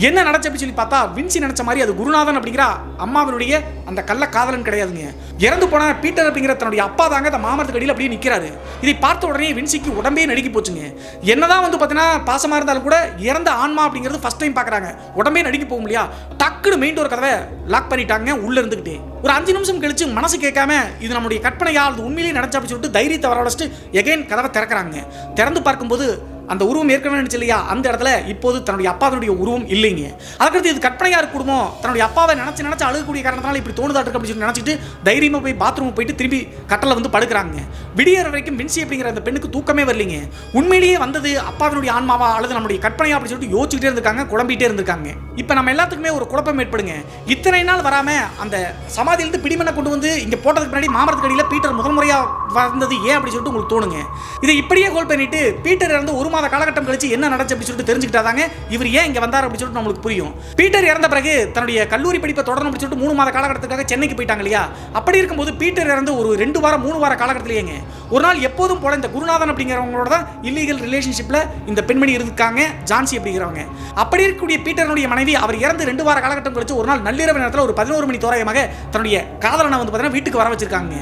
என்ன நடந்துச்சு அப்படின்னு சொல்லி பார்த்தா, வின்சி நினைச்ச மாதிரி அது குருநாதன் அப்படிங்கிற அம்மாவினுடைய அந்த கள்ள காதலன் கிடையாதுங்க. இறந்து போன பீட்டர் அப்படிங்கிற தன்னுடைய அப்பா தாங்க அந்த மாமரத்துக்கு அடியில் அப்படியே நிற்கிறாரு. இதை பார்த்த உடனே வின்சிக்கு உடம்பே நடுங்கி போச்சுங்க. என்னதான் வந்து பார்த்தீங்கன்னா பாசமாக இருந்தாலும் கூட இறந்த ஆன்மா அப்படிங்கிறது ஃபர்ஸ்ட் டைம் பார்க்குறாங்க, உடம்பே நடுங்கி போகும் இல்லையா. டக்குனு மெயின் டோர் கதவை லாக் பண்ணிட்டாங்க உள்ள இருந்துகிட்டே. ஒரு 5 நிமிஷம் கழிச்சு மனசு கேட்காம இது நம்மளுடைய கற்பனையா அது உண்மையிலேயே நடந்துச்சு அப்படின்னு சொல்லிட்டு தைரியத்தை வரவழைச்சிட்டு எகைன் கதவை திறக்கிறாங்க. திறந்து பார்க்கும்போது அந்த உருவம் ஏற்கனவே நினைச்சு இல்லையா, அந்த இடத்துல இப்போது தன்னுடைய அப்பாவுடைய உருவம் இல்லைங்க. அதுக்கடுத்து இது கற்பனையா இருக்குமோ, தன்னுடைய அப்பாவை நினைச்சு நினைச்சு அழுகக்கூடிய காரணத்தினால இப்படி தோணுதாட்டு அப்படின்னு சொல்லி நினைச்சிட்டு தைரியமா போய் பாத்ரூம் போயிட்டு திரும்பி கட்டல வந்து படுக்கிறாங்க. விடியற வரைக்கும் வின்சி அப்படிங்கிற அந்த பெண்ணுக்கு தூக்கமே வரலைங்க. உண்மையிலேயே வந்தது அப்பாவினுடைய ஆன்மாவா அல்லது நம்முடைய கற்பனையா அப்படின்னு சொல்லிட்டு யோசிச்சுட்டே இருந்திருக்காங்க, குழம்பிட்டே இருந்திருக்காங்க. இப்போ நம்ம எல்லாத்துக்குமே ஒரு குழப்பம் ஏற்படுங்க. இத்தனை நாள் வராம அந்த சமாதியிலிருந்து பிடிமனை கொண்டு வந்து இங்க போட்டதுக்கு முன்னாடி மாமரத்துக்கு அடியில் பீட்டர் முதல் முறையா வந்தது ஏன் அப்படின்னு சொல்லிட்டு உங்களுக்கு தோணுங்க. இதை இப்படியே கோல் பண்ணிட்டு பீட்டர் இறந்து 1 மாத காலகட்டம் கழிச்சு என்ன நடந்துச்சு அப்படின்னு சொல்லிட்டு தெரிஞ்சுக்கிட்டாதாங்க இவர் ஏன் இங்க வந்தார் அப்படின்னு சொல்லிட்டு நம்மளுக்கு புரியும். பீட்டர் இறந்த பிறகு தன்னுடைய கல்லூரி படிப்பை தொடரணும் அப்படின்னு சொல்லிட்டு 3 மாத காலகட்டத்துக்காக சென்னைக்கு போயிட்டாங்க இல்லையா. அப்படி இருக்கும்போது பீட்டர் இறந்து ஒரு 2 வாரம் 3 வார காலகட்டத்திலேங்க ஒரு நாள் எப்போதும் போல இந்த குருநாதன் அப்படிங்கிறவங்களோட தான் இல்லீகல் ரிலேஷன்ஷிப்ல இந்த பெண்மணி இருக்காங்க, ஜான்சி அப்படிங்கிறவங்க. அப்படி இருக்கக்கூடிய பீட்டருடைய மனைவி அவர் இறந்து 2 வார காலகட்டம் கழிச்சு ஒரு நாள் நள்ளிரவு நேரத்தில் ஒரு 11 மணி தோராயமாக தன்னுடைய காதலனை வந்து பார்த்தீங்கன்னா வீட்டுக்கு வர வச்சிருக்காங்க.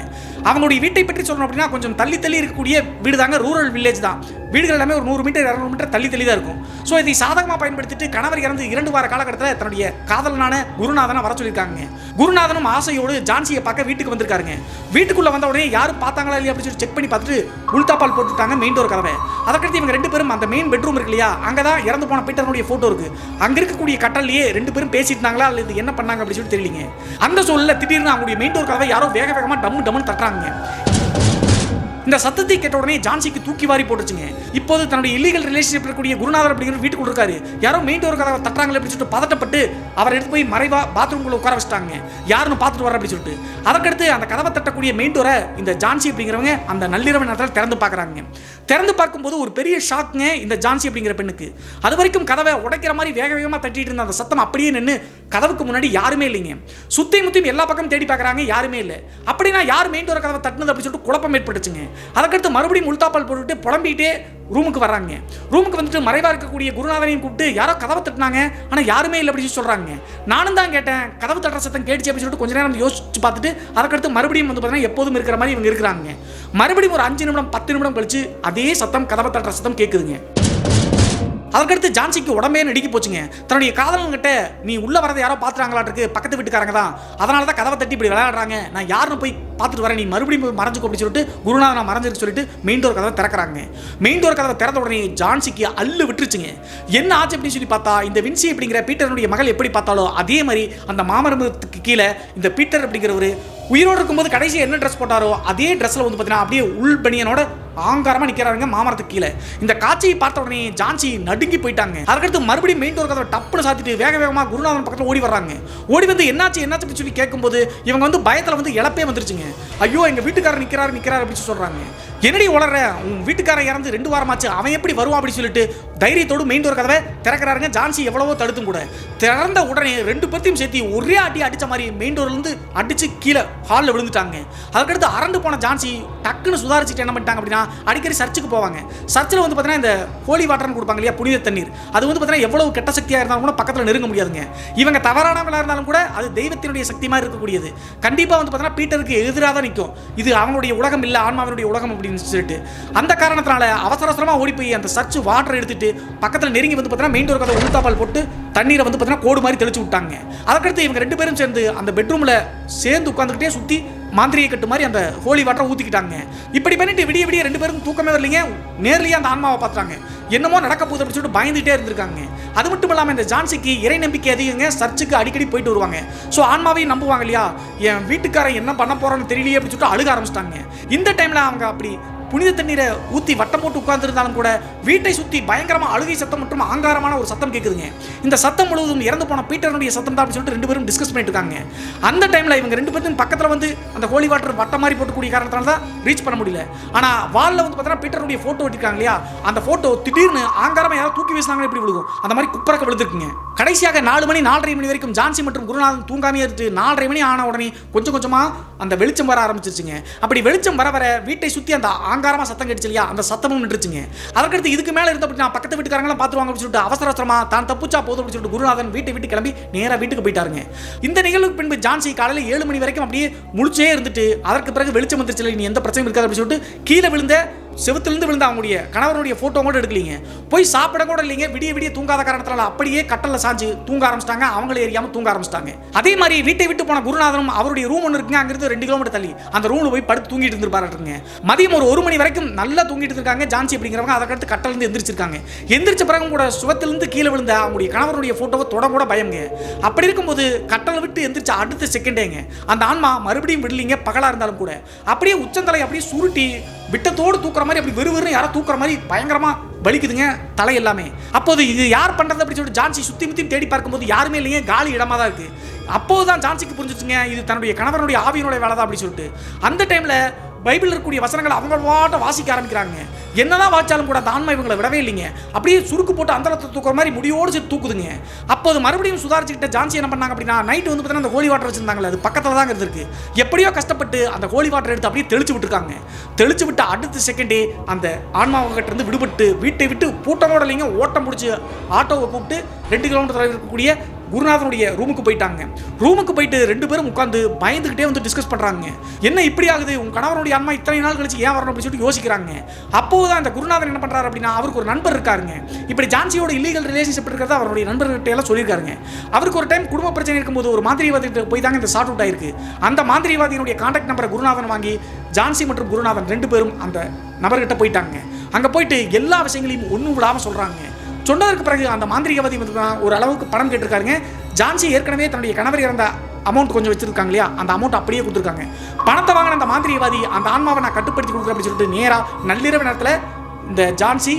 அவங்களுடைய வீட்டை பற்றி சொல்லணும் அப்படின்னா கொஞ்சம் தள்ளி தள்ளி இருக்கக்கூடிய வீடு தாங்க, ரூரல் வில்லேஜ் தான். வீடுகள் எல்லாமே ஒரு 100 மீட்டர் 200 மீட்டர் தள்ளி தான் இருக்கும். ஸோ இதை சாதகமாக பயன்படுத்திட்டு கணவர் இறந்து 2 வார காலகட்டத்தில் தன்னுடைய காதலனான குருநாதனை வர சொல்லியிருக்காங்க. குருநாதனும் ஆசையோடு ஜான்சியை பார்க்க வீட்டுக்கு வந்திருக்காருங்க. வீட்டுக்குள்ள வந்த உடனே யாரும் பார்த்தாங்களா இல்லையா அப்படின்னு சொல்லி செக் பண்ணி பார்த்துட்டு உள்தாப்பால் போட்டுட்டாங்க மெயின் டோர் கதவை. அதற்கடுத்து இவங்க 2 பேரும் அந்த மெயின் பெட்ரூம் இருக்கு இல்லையா, அங்கே தான் இறந்து போன பீட்டருடைய போட்டோ இருக்கு. அங்க இருக்கக்கூடிய கட்டல்லையே 2 பேரும் பேசிட்டாங்களா அல்லது என்ன பண்ணாங்க அப்படின்னு சொல்லி தெரியலீங்க. அந்த சூழல்ல திடீர்னு அவங்களுடைய மெயின் டோர் கதவை யாரோ வேக வேகமாக டம்மு டம்முன்னு தட்டுறாங்க. இந்த சத்தத்தை கேட்ட உடனே ஜான்சிக்கு தூக்கி வாரி போட்டுச்சுங்க. இப்போது தன்னுடைய இல்லீகல் ரிலேஷன்ஷிப் இருக்கக்கூடிய குருநாதர் அப்படிங்கிற வீட்டுக்குள்ள இருக்காரு. யாரோ மெயின் டோர் கதவை தட்டுறாங்களே அப்படின்னு சொல்லிட்டு பதட்டப்பட்டு அவர் எடுத்து போய் மறைவா பாத்ரூம்குள்ள உட்கார வச்சிட்டாங்க. யாருன்னு பார்த்துட்டு வர அப்படின்னு சொல்லிட்டு. அதற்கடுத்து அந்த கதவை தட்டக்கூடிய மெயின் டோரை இந்த ஜான்சி அப்படிங்கிறவங்க அந்த நள்ளிரவு நேரத்தில் திறந்து பார்க்குறாங்க. திறந்து பார்க்கும்போது ஒரு பெரிய ஷாக்குங்க இந்த ஜான்சி அப்படிங்கிற பெண்ணுக்கு. அது வரைக்கும் கதவை உடைக்கிற மாதிரி வேக வேகமாக தட்டிட்டு இருந்த அந்த சத்தம் அப்படியே நின்று கதவுக்கு முன்னாடி யாருமே இல்லைங்க. சுத்தி முத்தியும் எல்லா பக்கமும் தேடி பார்க்குறாங்க, யாருமே இல்லை. அப்படின்னா யார் மெயின் டோர் கதவை தட்டுனது அப்படின்னு சொல்லிட்டு குழப்பம் ஏற்பட்டுச்சுங்க. அதுக்கடுத்து மறுபடியும் உள்தாப்பால் போட்டுட்டு புலம்பிட்டே ரூமுக்கு வர்றாங்க. ரூமுக்கு வந்துட்டு மறைவா இருக்கக்கூடிய குருநாதனையும் கூப்பிட்டு யாரோ கதவை தட்டினாங்க, ஆனால் யாருமே இல்லை அப்படின்னு சொல்றாங்க. நானும் தான் கேட்டேன், கதவு தட்டுற சத்தம் கேட்டுச்சு அப்படின்னு சொல்லிட்டு கொஞ்ச நேரம் யோசிச்சு பார்த்துட்டு அதுக்கடுத்து மறுபடியும் வந்து பார்த்தீங்கன்னா எப்போதும் இருக்கிற மாதிரி இவங்க இருக்கிறாங்க. மறுபடியும் ஒரு 5 நிமிடம் 10 நிமிடம் கழிச்சு அதே சத்தம் கதவை தட்டுற சத்தம் கேட்குதுங்க. அதுக்கடுத்து ஜான்சிக்கு உடம்பே நடுங்கி போச்சுங்க. தன்னுடைய காதலன்கிட்ட நீ உள்ள வரதை யாரோ பார்த்துறாங்களாட்டுருக்கு, பக்கத்து வீட்டுக்காரங்க தான், அதனால தான் கதவை தட்டி இப்படி விளையாடுறாங்க, நான் யாருன்னு போய் பார்த்துட்டு வரேன், நீ மறுபடியும் போய் மறைஞ்சுக்கோ அப்படின்னு சொல்லிட்டு குருநாதன் மறைஞ்சிருக்கு சொல்லிட்டு மெயின் டோர் கதவை திறக்கிறாங்க. மெயின் டோர் கதவை திறந்த உடனே ஜான்சிக்கு அள்ளு விட்டுருச்சுங்க. என்ன ஆச்சு அப்படின்னு சொல்லி பார்த்தா, இந்த வின்சி அப்படிங்கிற பீட்டருடைய மகள் எப்படி பார்த்தாலோ அதே மாதிரி அந்த மாமரத்துக்கு கீழே இந்த பீட்டர் அப்படிங்கிறவர் உயிரோடு இருக்கும்போது கடைசி என்ன ட்ரெஸ் போட்டாரோ அதே ட்ரெஸ்ல வந்து பார்த்தீங்கன்னா அப்படியே உள் பனியனோட ஆங்காரமா நிற்கிறாருங்க மாமரத்துக்கு கீழே. இந்த காட்சியை பார்த்த உடனே ஜான்சி நடுங்கி போயிட்டாங்க. அதுக்கடுத்து மறுபடியும் மெயின் டோர் கதவை டப்புன்னு சாத்திட்டு வேக வேகமாக குருநாதன் பக்கத்தில் ஓடி வர்றாங்க. ஓடி வந்து என்னாச்சு என்னாச்சு சொல்லி கேட்கும்போது இவங்க வந்து பயத்தில் வந்து இழப்பே வந்துருச்சுங்க. ஐயோ எங்க வீட்டுக்காரர் நிற்கிறாரு அப்படின்னு சொல்றாங்க. என்னடி உளற, உன் வீட்டுக்காரன் இறந்து 2 வாரமாச்சு, அவன் எப்படி வருவான் அப்படின்னு சொல்லிட்டு தைரியத்தோடு மெயின் டோர் கதவை திறக்கிறாருங்க. ஜான்சி எவ்வளவோ தடுத்தும் கூட திறந்த உடனே 2 பேர்த்தையும் சேர்த்து ஒரே அடி அடிச்ச மாதிரி மெயின் டோர்ல இருந்து அடிச்சு கீழே ஹாலில் விழுந்துட்டாங்க. அதுக்கடுத்து அரண்டு போன ஜான்சி டக்குன்னு சுதாரிச்சுட்டு என்ன பண்ணிட்டாங்க அப்படின்னா அடிக்கடி சர்ச்சுக்கு போவாங்க. சர்ச்சில் வந்து பார்த்தீங்கன்னா இந்த ஹோலி வாட்டர்னு கொடுப்பாங்க இல்லையா, புனித தண்ணீர், அது வந்து பார்த்தீங்கன்னா எவ்வளவு கெட்ட சக்தியாக இருந்தாலும் கூட பக்கத்தில் நெருங்க முடியாதுங்க. இவங்க தவறானவங்களா இருந்தாலும் கூட அது தெய்வத்தினுடைய சக்தி மாதிரி இருக்கக்கூடியது. கண்டிப்பாக வந்து பார்த்தீங்கன்னா பீட்டருக்கு எதிராக தான் நிற்கும். இது அவங்களுடைய உலகம் இல்லை, ஆன்மாவினுடைய உலகம் அப்படின்னு சொல்லிட்டு அந்த காரணத்தினால அவசர அவசரமாக ஓடி போய் அந்த சர்ச் வாட்டர் எடுத்துட்டு பக்கத்தில் நெருங்கி வந்து பார்த்தீங்கன்னா மெயின் டோர் கதவை உள்தாப்பால் போட்டு தண்ணீரை வந்து பார்த்தீங்கன்னா கோடு மாதிரி தெளிச்சு விட்டாங்க. அதுக்கடுத்து இவங்க 2 பேரும் சேர்ந்து அந்த பெட்ரூமில் சேர்ந்து உட்காந்துக்கிட்டே சுற்றி மாந்திரியை கட்டு மாதிரி அந்த ஹோலி வாட்டரை ஊற்றிக்கிட்டாங்க. இப்படி பண்ணிட்டு விடிய விடிய 2 பேருக்கும் தூக்கமே வரலைங்க. நேர்லேயே அந்த ஆன்மாவை பார்த்தாங்க. என்னமோ நடக்க போகுது அப்படின்னு சொல்லிட்டு பயந்துகிட்டே இருந்திருக்காங்க. அது மட்டும் இல்லாமல் இந்த ஜான்சிக்கு இறை நம்பிக்கை அதிகங்க, சர்ச்சுக்கு அடிக்கடி போயிட்டு வருவாங்க. ஸோ ஆன்மாவையும் நம்புவாங்க இல்லையா. என் வீட்டுக்காரன் என்ன பண்ண போறான்னு தெரியலையே அப்படின்னு சொல்லிட்டு அழுக ஆரம்பிச்சிட்டாங்க. இந்த டைமில் அவங்க அப்படி புனித தண்ணீரை ஊற்றி வட்டம் போட்டு உட்கார்ந்துருந்தாலும் கூட வீட்டை சுற்றி பயங்கரமாக அழுகை சத்தம் மற்றும் ஆங்காரமான ஒரு சத்தம் கேட்குதுங்க. இந்த சத்தம் முழுவதும் இறந்து போன பீட்டருடைய சத்தம் தான் அப்படின்னு சொல்லிட்டு ரெண்டு பேரும் டிஸ்கஸ் பண்ணிட்டு இருக்காங்க. அந்த டைமில் இவங்க ரெண்டு பேரும் பக்கத்தில் வந்து அந்த ஹோலி வாட்டர் வட்டம் மாதிரி போட்டுக்கூடிய காரணத்தால தான் ரீச் பண்ண முடியல. ஆனால் வாலில் வந்து பார்த்தீங்கன்னா பீட்டருடைய ஃபோட்டோ ஒட்டிருக்காங்க இல்லையா, அந்த ஃபோட்டோ திடீர்னு ஆங்காரமாக யாராவது தூக்கி வீசினாங்க எப்படி விழுகும் அந்த மாதிரி குப்பரக்க விழுந்துருக்குங்க. கடைசியாக 4 மணி 4:30 மணி வரைக்கும் ஜான்சி மற்றும் குருநாதன் தூங்காமே இருந்து 4:30 மணி ஆன உடனே கொஞ்சம் கொஞ்சமாக அந்த வெளிச்சம் வர ஆரம்பிச்சிருச்சுங்க. அப்படி வெளிச்சம் வர வர வீட்டை சுற்றி அந்த ஆங்காரமாக சத்தம் கேட்டுச்சு இல்லையா, அந்த சத்தமும் நின்றுச்சுங்க. அதற்கடுத்து இதுக்கு மேலே இருந்த அப்படின்னா பக்கத்து வீட்டுக்காரங்களாம் பார்த்துருவாங்க அப்படின்னு சொல்லிட்டு அவசர அவசரமாக தான் தப்புச்சா போதும் அப்படின்னு சொல்லிட்டு குருநாதன் வீட்டை விட்டு கிளம்பி நேராக வீட்டுக்கு போயிட்டாருங்க. இந்த நிகழ்வுக்கு பின்பு ஜான்சி காலையில் 7 மணி வரைக்கும் அப்படியே முழிச்சே இருந்துட்டு அதற்கு பிறகு வெளிச்சம் வந்துருச்சு, நீ எந்த பிரச்சனையும் இருக்காது அப்படின்னு சொல்லிட்டு கீழே விழுந்த செவுத்திலிருந்து விழுந்த அவங்களுடைய கணவனுடைய போட்டோ கூட எடுக்கலீங்க. போய் சாப்பிட கூட இல்லைங்க. விடிய விடிய தூங்காத காரணத்தால அப்படியே கட்டல்ல சாஞ்சு தூங்க ஆரம்பிச்சிட்டாங்க. அவங்களே ஏறியாம தூங்க ஆரம்பிச்சிட்டாங்க. அதே மாதிரி வீட்டை விட்டு போன குருநாதனும் அவருடைய ரூம் ஒன்று இருக்குங்க, அங்கிருந்து 2 கிலோமீட்டர் தள்ளி அந்த ரூம்ல போய் படுத்து தூங்கிட்டு இருந்திருப்பாருங்க. மதியம் ஒரு 1 மணி வரைக்கும் நல்லா தூங்கிட்டு இருக்காங்க ஜான்சி அப்படிங்கிறவங்க. அதற்கடுத்து கட்டல இருந்து எந்திரிச்சிருக்காங்க. எந்திரிச்ச பிறகும் கூட சுவத்திலிருந்து கீழே விழுந்த அவங்களுடைய கணவனுடைய போட்டோவை தொட கூட பயங்க. அப்படி இருக்கும்போது கட்டளை விட்டு எந்திரிச்ச அடுத்த செகண்டேங்க அந்த ஆன்மா மறுபடியும் விடலிங்க. பகலா இருந்தாலும் கூட அப்படியே உச்சந்தலை அப்படியே சுருட்டி விட்டத்தோடு தூக்குற மாதிரி அப்படி வெறுவெறுன்னு யாரோ தூக்குற மாதிரி பயங்கரமா வலிக்குதுங்க தலை எல்லாமே. அப்போது இது யார் பண்றது அப்படின்னு சொல்லிட்டு ஜான்சி சுத்தி முத்தி தேடி பார்க்கும்போது யாருமே இல்லைங்க, காலி இடமா தான் இருக்கு. அப்போதுதான் ஜான்சிக்கு புரிஞ்சிச்சுங்க இது தன்னுடைய கணவனுடைய ஆவியினுடைய வேலை தான் அப்படின்னு சொல்லிட்டு. அந்த டைம்ல பைபிள் இருக்கக்கூடிய வசனங்கள் அவங்க வாட்ட வாசிக்க ஆரம்பிக்கிறாங்க. என்னதான் வாய்ச்சாலும் கூட அந்த ஆன்மா இவங்களை விடவே இல்லைங்க. அப்படியே சுருக்கு போட்டு அந்தரத்தை தூக்குற மாதிரி முடியோடு சேர்த்து தூக்குதுங்க. அப்போது மறுபடியும் சுதாரிச்சுக்கிட்ட ஜான்சி என்ன பண்ணாங்க அப்படின்னா நைட்டு வந்து பார்த்தீங்கன்னா அந்த ஹோலி வாட்டர் வச்சிருந்தாங்களே அது பக்கத்தில் தான் இருந்திருக்கு. எப்படியோ கஷ்டப்பட்டு அந்த ஹோலி வாட்டர் எடுத்து அப்படியே தெளிச்சு விட்டுருக்காங்க. தெளிச்சு விட்டு அடுத்த செகண்டே அந்த ஆன்மாவங்கிட்ட இருந்து விடுபட்டு வீட்டை விட்டு பூட்டமோட இல்லைங்க ஓட்டம் பிடிச்சி ஆட்டோவை கூப்பிட்டு 2 கிலோமீட்டர் தொலைவில் இருக்கக்கூடிய குருநாதனுடைய ரூமுக்கு போயிட்டாங்க. ரூமுக்கு போயிட்டு 2 பேரும் உட்காந்து பயந்துகிட்டே வந்து டிஸ்கஸ் பண்றாங்க. என்ன இப்படி ஆகுது, உங்க கணவனுடைய ஆன்மா இத்தனை நாள் கழிச்சு ஏன் வரணும் அப்படின்னு சொல்லிட்டு யோசிக்கிறாங்க. அப்போதான் அந்த குருநாதன் என்ன பண்றாரு அப்படின்னா அவருக்கு ஒரு நண்பர் இருக்காருங்க. இப்படி ஜான்சியோட இல்லீகல் ரிலேஷன்ஷிப் இருக்கிறத அவருடைய நண்பர்கிட்ட எல்லாம் சொல்லியிருக்காருங்க. அவருக்கு ஒரு டைம் குடும்ப பிரச்சனை இருக்கும்போது ஒரு மாந்திரிவாதி போய் தாங்க இந்த ஷார்ட் அவுட் ஆயிருக்கு. அந்த மாந்திரிவாதியினுடைய கான்டாக்ட் நம்பரை குருநாதன் வாங்கி ஜான்சி மற்றும் குருநாதன் 2 பேரும் அந்த நபர்கிட்ட போயிட்டாங்க. அங்க போயிட்டு எல்லா விஷயங்களையும் ஒன்றும் விடாம சொல்றாங்க. சொன்னதற்கு பிறகு அந்த மாந்திரிகவாதி ஒரு அளவுக்கு பணம் கேட்டிருக்காருங்க. ஜான்சி ஏற்கனவே தன்னுடைய கணவர் இறந்த அமௌண்ட் கொஞ்சம் வச்சிருக்காங்க இல்லையா, அந்த அமௌண்ட் அப்படியே கொடுத்துருக்காங்க. பணத்தை வாங்கின அந்த மாந்திரிகவாதி அந்த ஆன்மாவை நான் கட்டுப்படுத்தி கொடுக்குறேன் அப்படின்னு சொல்லிட்டு நேராக நள்ளிரவு நேரத்தில் இந்த ஜான்சி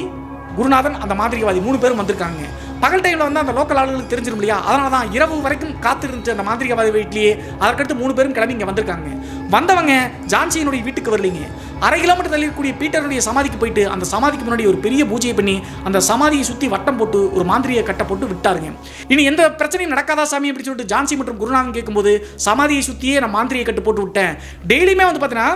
குருநாதன் அந்த மாந்திரிகவாதி 3 பேரும் வந்திருக்காங்க. பகல் டைமில் வந்து அந்த லோக்கல் ஆளுகளுக்கு தெரிஞ்சிடும் இல்லையா, அதனால தான் இரவு வரைக்கும் காத்திருந்துச்சு அந்த மாந்திரிகவாதி வீட்லேயே. அதற்கடுத்து 3 பேரும் கிளம்பி இங்கே வந்திருக்காங்க. வந்தவங்க ஜான்சியினுடைய வீட்டுக்கு வரலைங்க. 1/2 கிலோமீட்டர் தள்ளிக்கூடிய பீட்டருடைய சமாதிக்கு போயிட்டு அந்த சமாதிக்கு முன்னாடி ஒரு பெரிய பூஜையை பண்ணி அந்த சமாதியை சுற்றி வட்டம் போட்டு ஒரு மாந்திரியை கட்ட போட்டு விட்டாருங்க. இனி எந்த பிரச்சனையும் நடக்காதா சாமி அப்படின்னு சொல்லிட்டு ஜான்சி மற்றும் குருநாதன் கேட்கும்போது சமாதியை சுற்றியே நான் மாந்திரியை கட்டு போட்டு விட்டேன். டெய்லியுமே வந்து பார்த்தீங்கன்னா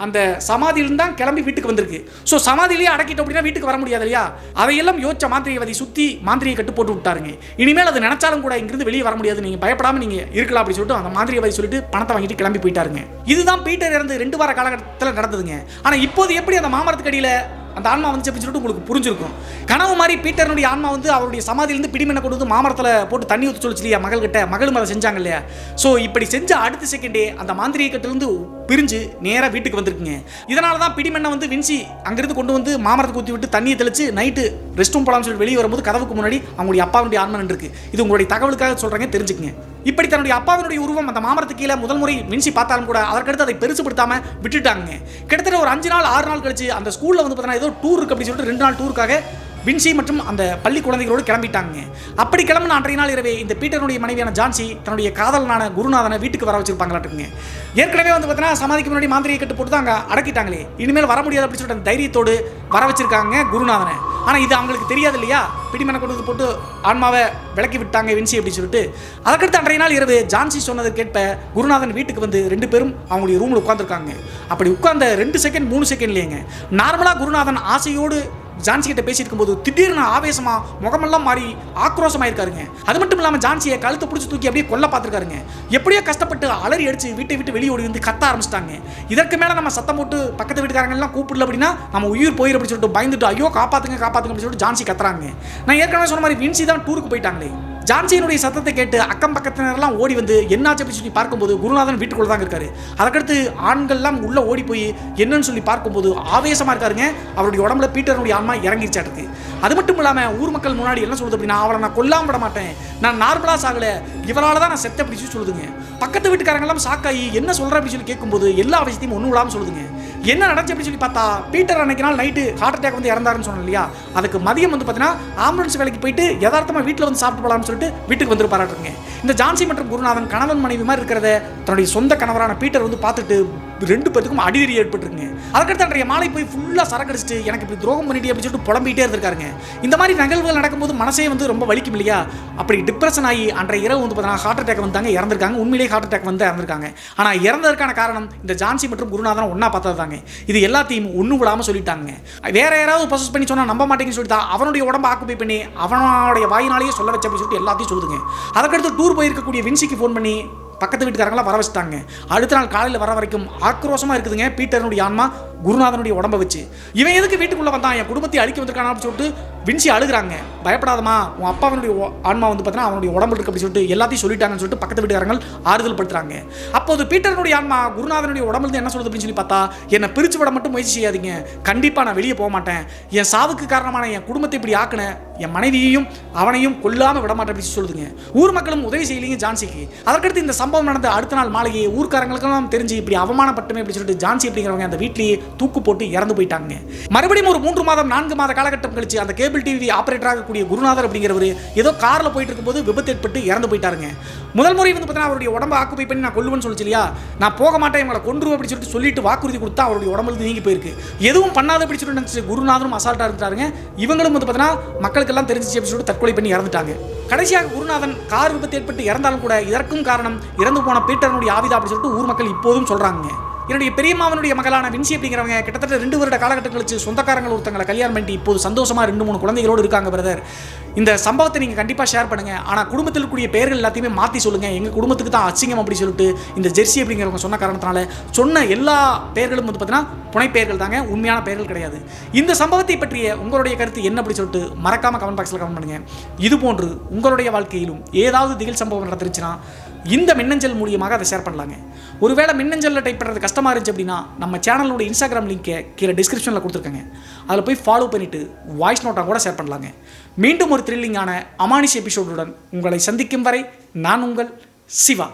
அந்த சமாதியிலிருந்து தான் கிளம்பி வீட்டுக்கு வந்திருக்கு. ஸோ சமாதியிலேயே அடக்கிட்டோம் அப்படின்னா வீட்டுக்கு வர முடியாது இல்லையா, அதையெல்லாம் யோசிச்ச மாந்திரிகவாதி சுற்றி மாந்திரியை கட்டு போட்டு விட்டாருங்க. இனிமேல் அது நினைச்சாலும் கூட இங்கிருந்து வெளியே வர முடியாது, நீங்கள் பயப்படாமல் நீங்கள் இருக்கலாம் அப்படின்னு சொல்லிட்டு அந்த மாந்திரிகவாதி சொல்லிட்டு பணத்தை வாங்கிட்டு கிளம்பி போயிட்டாருங்க. இதுதான் பீட்டர் இறந்து 2 வார காலகட்டத்தில் நடந்ததுங்க. ஆனால் இப்போது எப்படி அந்த மாமரத்துக்கு அடியில் அந்த ஆன்மா வந்து அப்படின்னு சொல்லிட்டு உங்களுக்கு புரிஞ்சிருக்கும். கனவு மாதிரி பீட்டருடைய ஆன்மா வந்து அவருடைய சமாதியிலிருந்து பிடிமண்ணை கொண்டு வந்து மாமரத்தில் போட்டு தண்ணி ஊற்றி சொல்லிச்சு இல்லையா மகள்கிட்ட, மகளும் அதை செஞ்சாங்க இல்லையா. ஸோ இப்படி செஞ்ச அடுத்த செகண்டே அந்த மாந்திரியை கட்டிலிருந்து பிரிஞ்சு நேராக வீட்டுக்கு வந்திருக்குங்க. இதனால தான் பிடிமண்ணை வந்து வின்சி அங்கிருந்து கொண்டு வந்து மாமரத்துக்கு ஊற்றி விட்டு தண்ணியை தெளிச்சு நைட்டு ரெஸ்ட் ரூம் போகலாம்னு சொல்லிட்டு வெளியே வரும்போது கதவுக்கு முன்னாடி அவங்களுடைய அப்பாவுடைய ஆன்மா நின்றுருக்கு. இது உங்களுடைய தகவலுக்காக சொல்கிறேங்க, தெரிஞ்சுக்கங்க. இப்படி தன்னுடைய அப்பாவினுடைய உருவம் அந்த மாமரத்துக்கு கீழே முதல் முறை வின்சி பார்த்தாலும் கூட அதற்கடுத்து அதை பெருசுப்படுத்தாம விட்டுட்டாங்க. கிட்டத்தட்ட ஒரு 5 நாள் 6 நாள் கழிச்சு அந்த ஸ்கூலில் வந்து பார்த்தீங்கன்னா ஏதோ டூர் இருக்கு அப்படின்னு சொல்லிட்டு 2 நாள் டூருக்காக வின்சி மற்றும் அந்த பள்ளி குழந்தைகளோடு கிளம்பிட்டாங்க. அப்படி கிளம்பின அன்றைய நாள் இரவே இந்த பீட்டருடைய மனைவியான ஜான்சி தன்னுடைய காதலனான குருநாதனை வீட்டுக்கு வர வச்சிருப்பாங்களாட்டுங்க. ஏற்கனவே வந்து பார்த்தீங்கன்னா சமாதிக்கு முன்னாடி மாந்திரியை கட்டு போட்டு தான் அங்கே அடக்கிட்டாங்களே, இனிமேல் வர முடியாது அப்படின்னு சொல்லிட்டு அந்த தைரியத்தோடு வர வச்சிருக்காங்க குருநாதனை. ஆனால் இது அவங்களுக்கு தெரியாது இல்லையா, பிடிமனை கொண்டு வந்து போட்டு ஆன்மாவை விளக்கி விட்டாங்க வின்சி அப்படின்னு சொல்லிட்டு. அதற்கடுத்து அன்றைய நாள் இரவு ஜான்சி சொன்னதை கேட்ப குருநாதன் வீட்டுக்கு வந்து 2 பேரும் அவங்களுடைய ரூமில் உட்காந்துருக்காங்க. அப்படி உட்கார்ந்த 2 செகண்ட் 3 செகண்ட்லேங்க நார்மலாக குருநாதன் ஆசையோடு ஜான்சி கிட்ட பேசிட்டு இருக்கும்போது திடீர்னு ஆவேசமா முகமெல்லாம் மாறி ஆக்ரோஷமாயிருக்காருங்க. அது மட்டும் இல்லாமல் ஜான்சியை கழுத்தை பிடிச்சி தூக்கி அப்படியே கொல்ல பார்த்துருக்காருங்க. எப்படியோ கஷ்டப்பட்டு அலறி அடிச்சு வீட்டை விட்டு வெளியே ஓடி வந்து கத்த ஆரம்பிச்சிட்டாங்க. இதற்கு மேலே நம்ம சத்தம் போட்டு பக்கத்து வீட்டுக்காரங்க எல்லாம் கூப்பிடல அப்படின்னா நம்ம உயிர் போயிரு அப்படின்னு சொல்லிட்டு பயந்துட்டு ஐயோ காப்பாத்துங்க காப்பாத்துங்க அப்படின்னு சொல்லிட்டு ஜான்சி கத்துறாங்க. நான் ஏற்கனவே சொன்ன மாதிரி வின்சி தான் டூருக்கு போயிட்டாங்களே, ஜான்சியினுடைய சத்தத்தை கேட்டு அக்கம் பக்கத்தினரெல்லாம் ஓடி வந்து என்னாச்சு அப்படின்னு சொல்லி பார்க்கும்போது குருநாதன் வீட்டுக்குள்ள தான் இருக்காரு. அதற்கடுத்து ஆண்கள்லாம் உள்ள ஓடி போய் என்னன்னு சொல்லி பார்க்கும்போது ஆவேசமா இருக்காருங்க. அவருடைய உடம்புல பீட்டருடைய ஆன்மா இறங்கிருச்சா இருக்கு. அது மட்டும் இல்லாம ஊர் மக்கள் முன்னாடி என்ன சொல்லுது அப்படின்னா, அவளை நான் கொல்லாம விட மாட்டேன், நான் நார்மலா சாகல, இவரால தான் நான் செத்த அப்படி சொல்லுதுங்க. பக்கத்து வீட்டுக்காரங்க எல்லாம் ஷாக்காயி என்ன சொல்ற அப்படின்னு சொல்லி கேட்கும்போது எல்லா விஷயத்தையும் ஒன்றும் விடாம சொல்லுதுங்க. என்ன நடந்துச்சு அப்படின்னு சொல்லி பார்த்தா, பீட்டர் அன்னைக்கு நாள் நைட்டு ஹார்ட் அட்டாக் வந்து இறந்தாருன்னு சொன்னோம் இல்லையா, அதுக்கு மதியம் வந்து பார்த்தீங்கன்னா ஆம்புலன்ஸ் வேலைக்கு போயிட்டு யதார்த்தமா வீட்டில் வந்து சாப்பிட்டு போலாம்னு சொல்லிட்டு வீட்டுக்கு வந்து பாராட்டுங்க. இந்த ஜான்சி மற்றும் குருநாதன் கணவன் மனைவி மாதிரி இருக்கிறத தன்னுடைய சொந்த கணவரான பீட்டர் வந்து பார்த்துட்டு ரெண்டு பேருக்கும் அடிதடி ஏற்பட்டுருங்க. அதுக்கடுத்து அன்றைய மாலை போய் ஃபுல்லாக சரக்கடிச்சிட்டு எனக்கு இப்படி துரோகம் பண்ணிட்டு அப்படின்னு சொல்லிட்டு புலம்பிகிட்டே இருந்திருக்காருங்க. இந்த மாதிரி நிகழ்வுகள் நடக்கும்போது மனசே வந்து ரொம்ப வலிக்கும் இல்லையா. அப்படி டிப்ரெஷன் ஆகி அன்றைய இரவு வந்து பார்த்தீங்கன்னா ஹார்ட் அட்டாக் வந்தாங்க, இறந்துருக்காங்க. உண்மையிலேயே ஹார்ட் அட்டாக் வந்து இறந்துருக்காங்க. ஆனால் இறந்ததற்கான காரணம் இந்த ஜான்சி மற்றும் குருநாதன் ஒன்றா பார்த்தது தாங்க. இது எல்லாத்தையும் ஒன்றும் விடாமல் சொல்லிட்டாங்க. வேற யாராவது ப்ரொசஸ் பண்ணி சொன்னால் நம்ப மாட்டேங்கன்னு சொல்லிட்டு அவனுடைய உடம்பை ஆக்குப்பை பண்ணி அவனுடைய வாயினாலேயே சொல்ல வச்சு அப்படின்னு சொல்லிட்டு எல்லாத்தையும் சொல்லுதுங்க. அதுக்கடுத்து டூர் போயிருக்கக்கூடிய வின்சிக்கு ஃபோன் பண்ணி பக்கத்து வீட்டுக்காரங்களாம் வர வச்சுட்டாங்க. அடுத்த நாள் காலையில் வர வரைக்கும் ஆக்ரோஷமாக இருக்குதுங்க பீட்டருடைய ஆன்மா குருநாதனுடைய உடம்பை வச்சு. இவன் எதுக்கு வீட்டுக்குள்ளே வந்தான், என் குடும்பத்தை அழிக்க வந்திருக்கான அப்படின்னு சொல்லிட்டு வின்சி அழுகிறாங்க. பயப்படாதமா, உன் அப்பாவனுடைய ஆன்மா வந்து பார்த்தீங்கன்னா அவனுடைய உடம்பு இருக்கு அப்படின்னு சொல்லிட்டு எல்லாத்தையும் சொல்லிட்டாங்கன்னு சொல்லிட்டு பக்கத்து வீட்டுக்காரங்கள் ஆறுதல் படுத்துறாங்க. அப்போது பீட்டருடைய ஆன்மா குருநாதனுடைய உடம்புல என்ன சொல்லுது அப்படின்னு சொல்லி பார்த்தா, என்னை பிரிச்சு விட மட்டும் முயற்சி செய்யாதீங்க, கண்டிப்பாக நான் வெளியே போக மாட்டேன், என் சாவுக்கு காரணமான என் குடும்பத்தை இப்படி ஆக்கின என் மனைவியையும் அவனையும் கொல்லாமல் விட மாட்டேன் அப்படின்னு சொல்லுதுங்க. ஊர் மக்களும் உதவி செய்யலீங்க ஜான்சிக்கு. அதற்கடுத்து இந்த சம்பவம் நடந்த அடுத்த நாள் மாலையே ஊர்க்காரங்களுக்கெல்லாம் தெரிஞ்சு இப்படி அவமானப்பட்டுமே அப்படின்னு சொல்லிட்டு ஜான்சி அப்படிங்கிறவங்க அந்த வீட்டிலேயே தூக்கு போட்டு இறந்து போயிட்டாங்க. மறுபடியும் ஒரு 3 மாதம் 4 மாத காலகட்டம் கழிச்சு அந்த கேபிள் டிவி ஆபரேட்டர் ஆகக்கூடிய குருநாதர் அப்படிங்கிறவர் ஏதோ கார்ல போயிட்டு இருக்கும்போது விபத்து ஏற்பட்டு இறந்து போயிட்டாருங்க. முதல் முறை வந்து பார்த்தீங்கன்னா அவருடைய உடம்பை ஆக்குப்பை பண்ணி நான் கொல்லுவேன்னு சொல்லிச்சு இல்லையா, நான் போக மாட்டேன் இவங்களை கொன்றுவேன் அப்படின்னு சொல்லிட்டு வாக்குறுதி கொடுத்தா அவருடைய உடம்புல நீங்கி போயிருக்கு. எதுவும் பண்ணாத அப்படி சொல்லிட்டு நினைச்சு குருநாதரும் அசால்ட்டா இருந்துட்டாருங்க. இவங்களும் வந்து பார்த்தீங்கன்னா மக்களுக்கெல்லாம் தெரிஞ்சிச்சு அப்படின்னு சொல்லிட்டு தற்கொலை பண்ணி இறந்துட்டாங்க. கடைசியாக குருநாதன் கார் விபத்து ஏற்பட்டு இறந்தாலும் கூட இதற்கும் காரணம் இறந்து போன பீட்டருடைய ஆவிதா அப்படின்னு சொல்லிட்டு ஊர் மக்கள் இப்போதும் சொல்றாங்க. என்னுடைய பெரியம்மாவனுடைய மகளான வின்சி அப்படிங்கிறவங்க கிட்டத்தட்ட 2 வருட காலகட்டம் கழிச்சு சொந்தக்காரங்கள் ஒருத்தங்களை கல்யாணம் பண்ணிட்டு இப்போது சந்தோஷமா 2-3 குழந்தைகளோடு இருக்காங்க பிரதர். இந்த சம்பவத்தை நீங்கள் கண்டிப்பாக ஷேர் பண்ணுங்க. ஆனால் குடும்பத்தில் இருக்கக்கூடிய பெயர்கள் எல்லாத்தையுமே மாற்றி சொல்லுங்க. எங்கள் குடும்பத்துக்கு தான் அசிங்கம் அப்படி சொல்லிட்டு இந்த ஜெர்சி அப்படிங்கிறவங்க சொன்ன காரணத்தினால சொன்ன எல்லா பெயர்களும் வந்து பார்த்தீங்கன்னா புனை பெயர்கள் தாங்க, உண்மையான பெயர்கள் கிடையாது. இந்த சம்பவத்தை பற்றிய உங்களுடைய கருத்து என்ன அப்படி சொல்லிட்டு மறக்காம கமெண்ட் பாக்ஸில் கமெண்ட் பண்ணுங்க. இது போன்று உங்களுடைய வாழ்க்கையிலும் ஏதாவது திகில் சம்பவம் நடந்துருச்சுன்னா இந்த மின்னஞ்சல் மூலியமாக அதை ஷேர் பண்ணலாங்க. ஒருவேளை மின்னஞ்சலில் டைப் பண்ணுறது கஷ்டமாக இருந்துச்சு அப்படின்னா நம்ம சேனலோட இன்ஸ்டாகிராம் லிங்கை கீழே டிஸ்கிரிப்ஷனில் கொடுத்துருக்கேங்க. அதில் போய் ஃபாலோ பண்ணிவிட்டு வாய்ஸ் நோட்டாக கூட ஷேர் பண்ணலாங்க. மீண்டும் ஒரு த்ரில்லிங்கான அமானுஷ எபிசோடுடன் உங்களை சந்திக்கும் வரை நான் உங்கள் சிவா.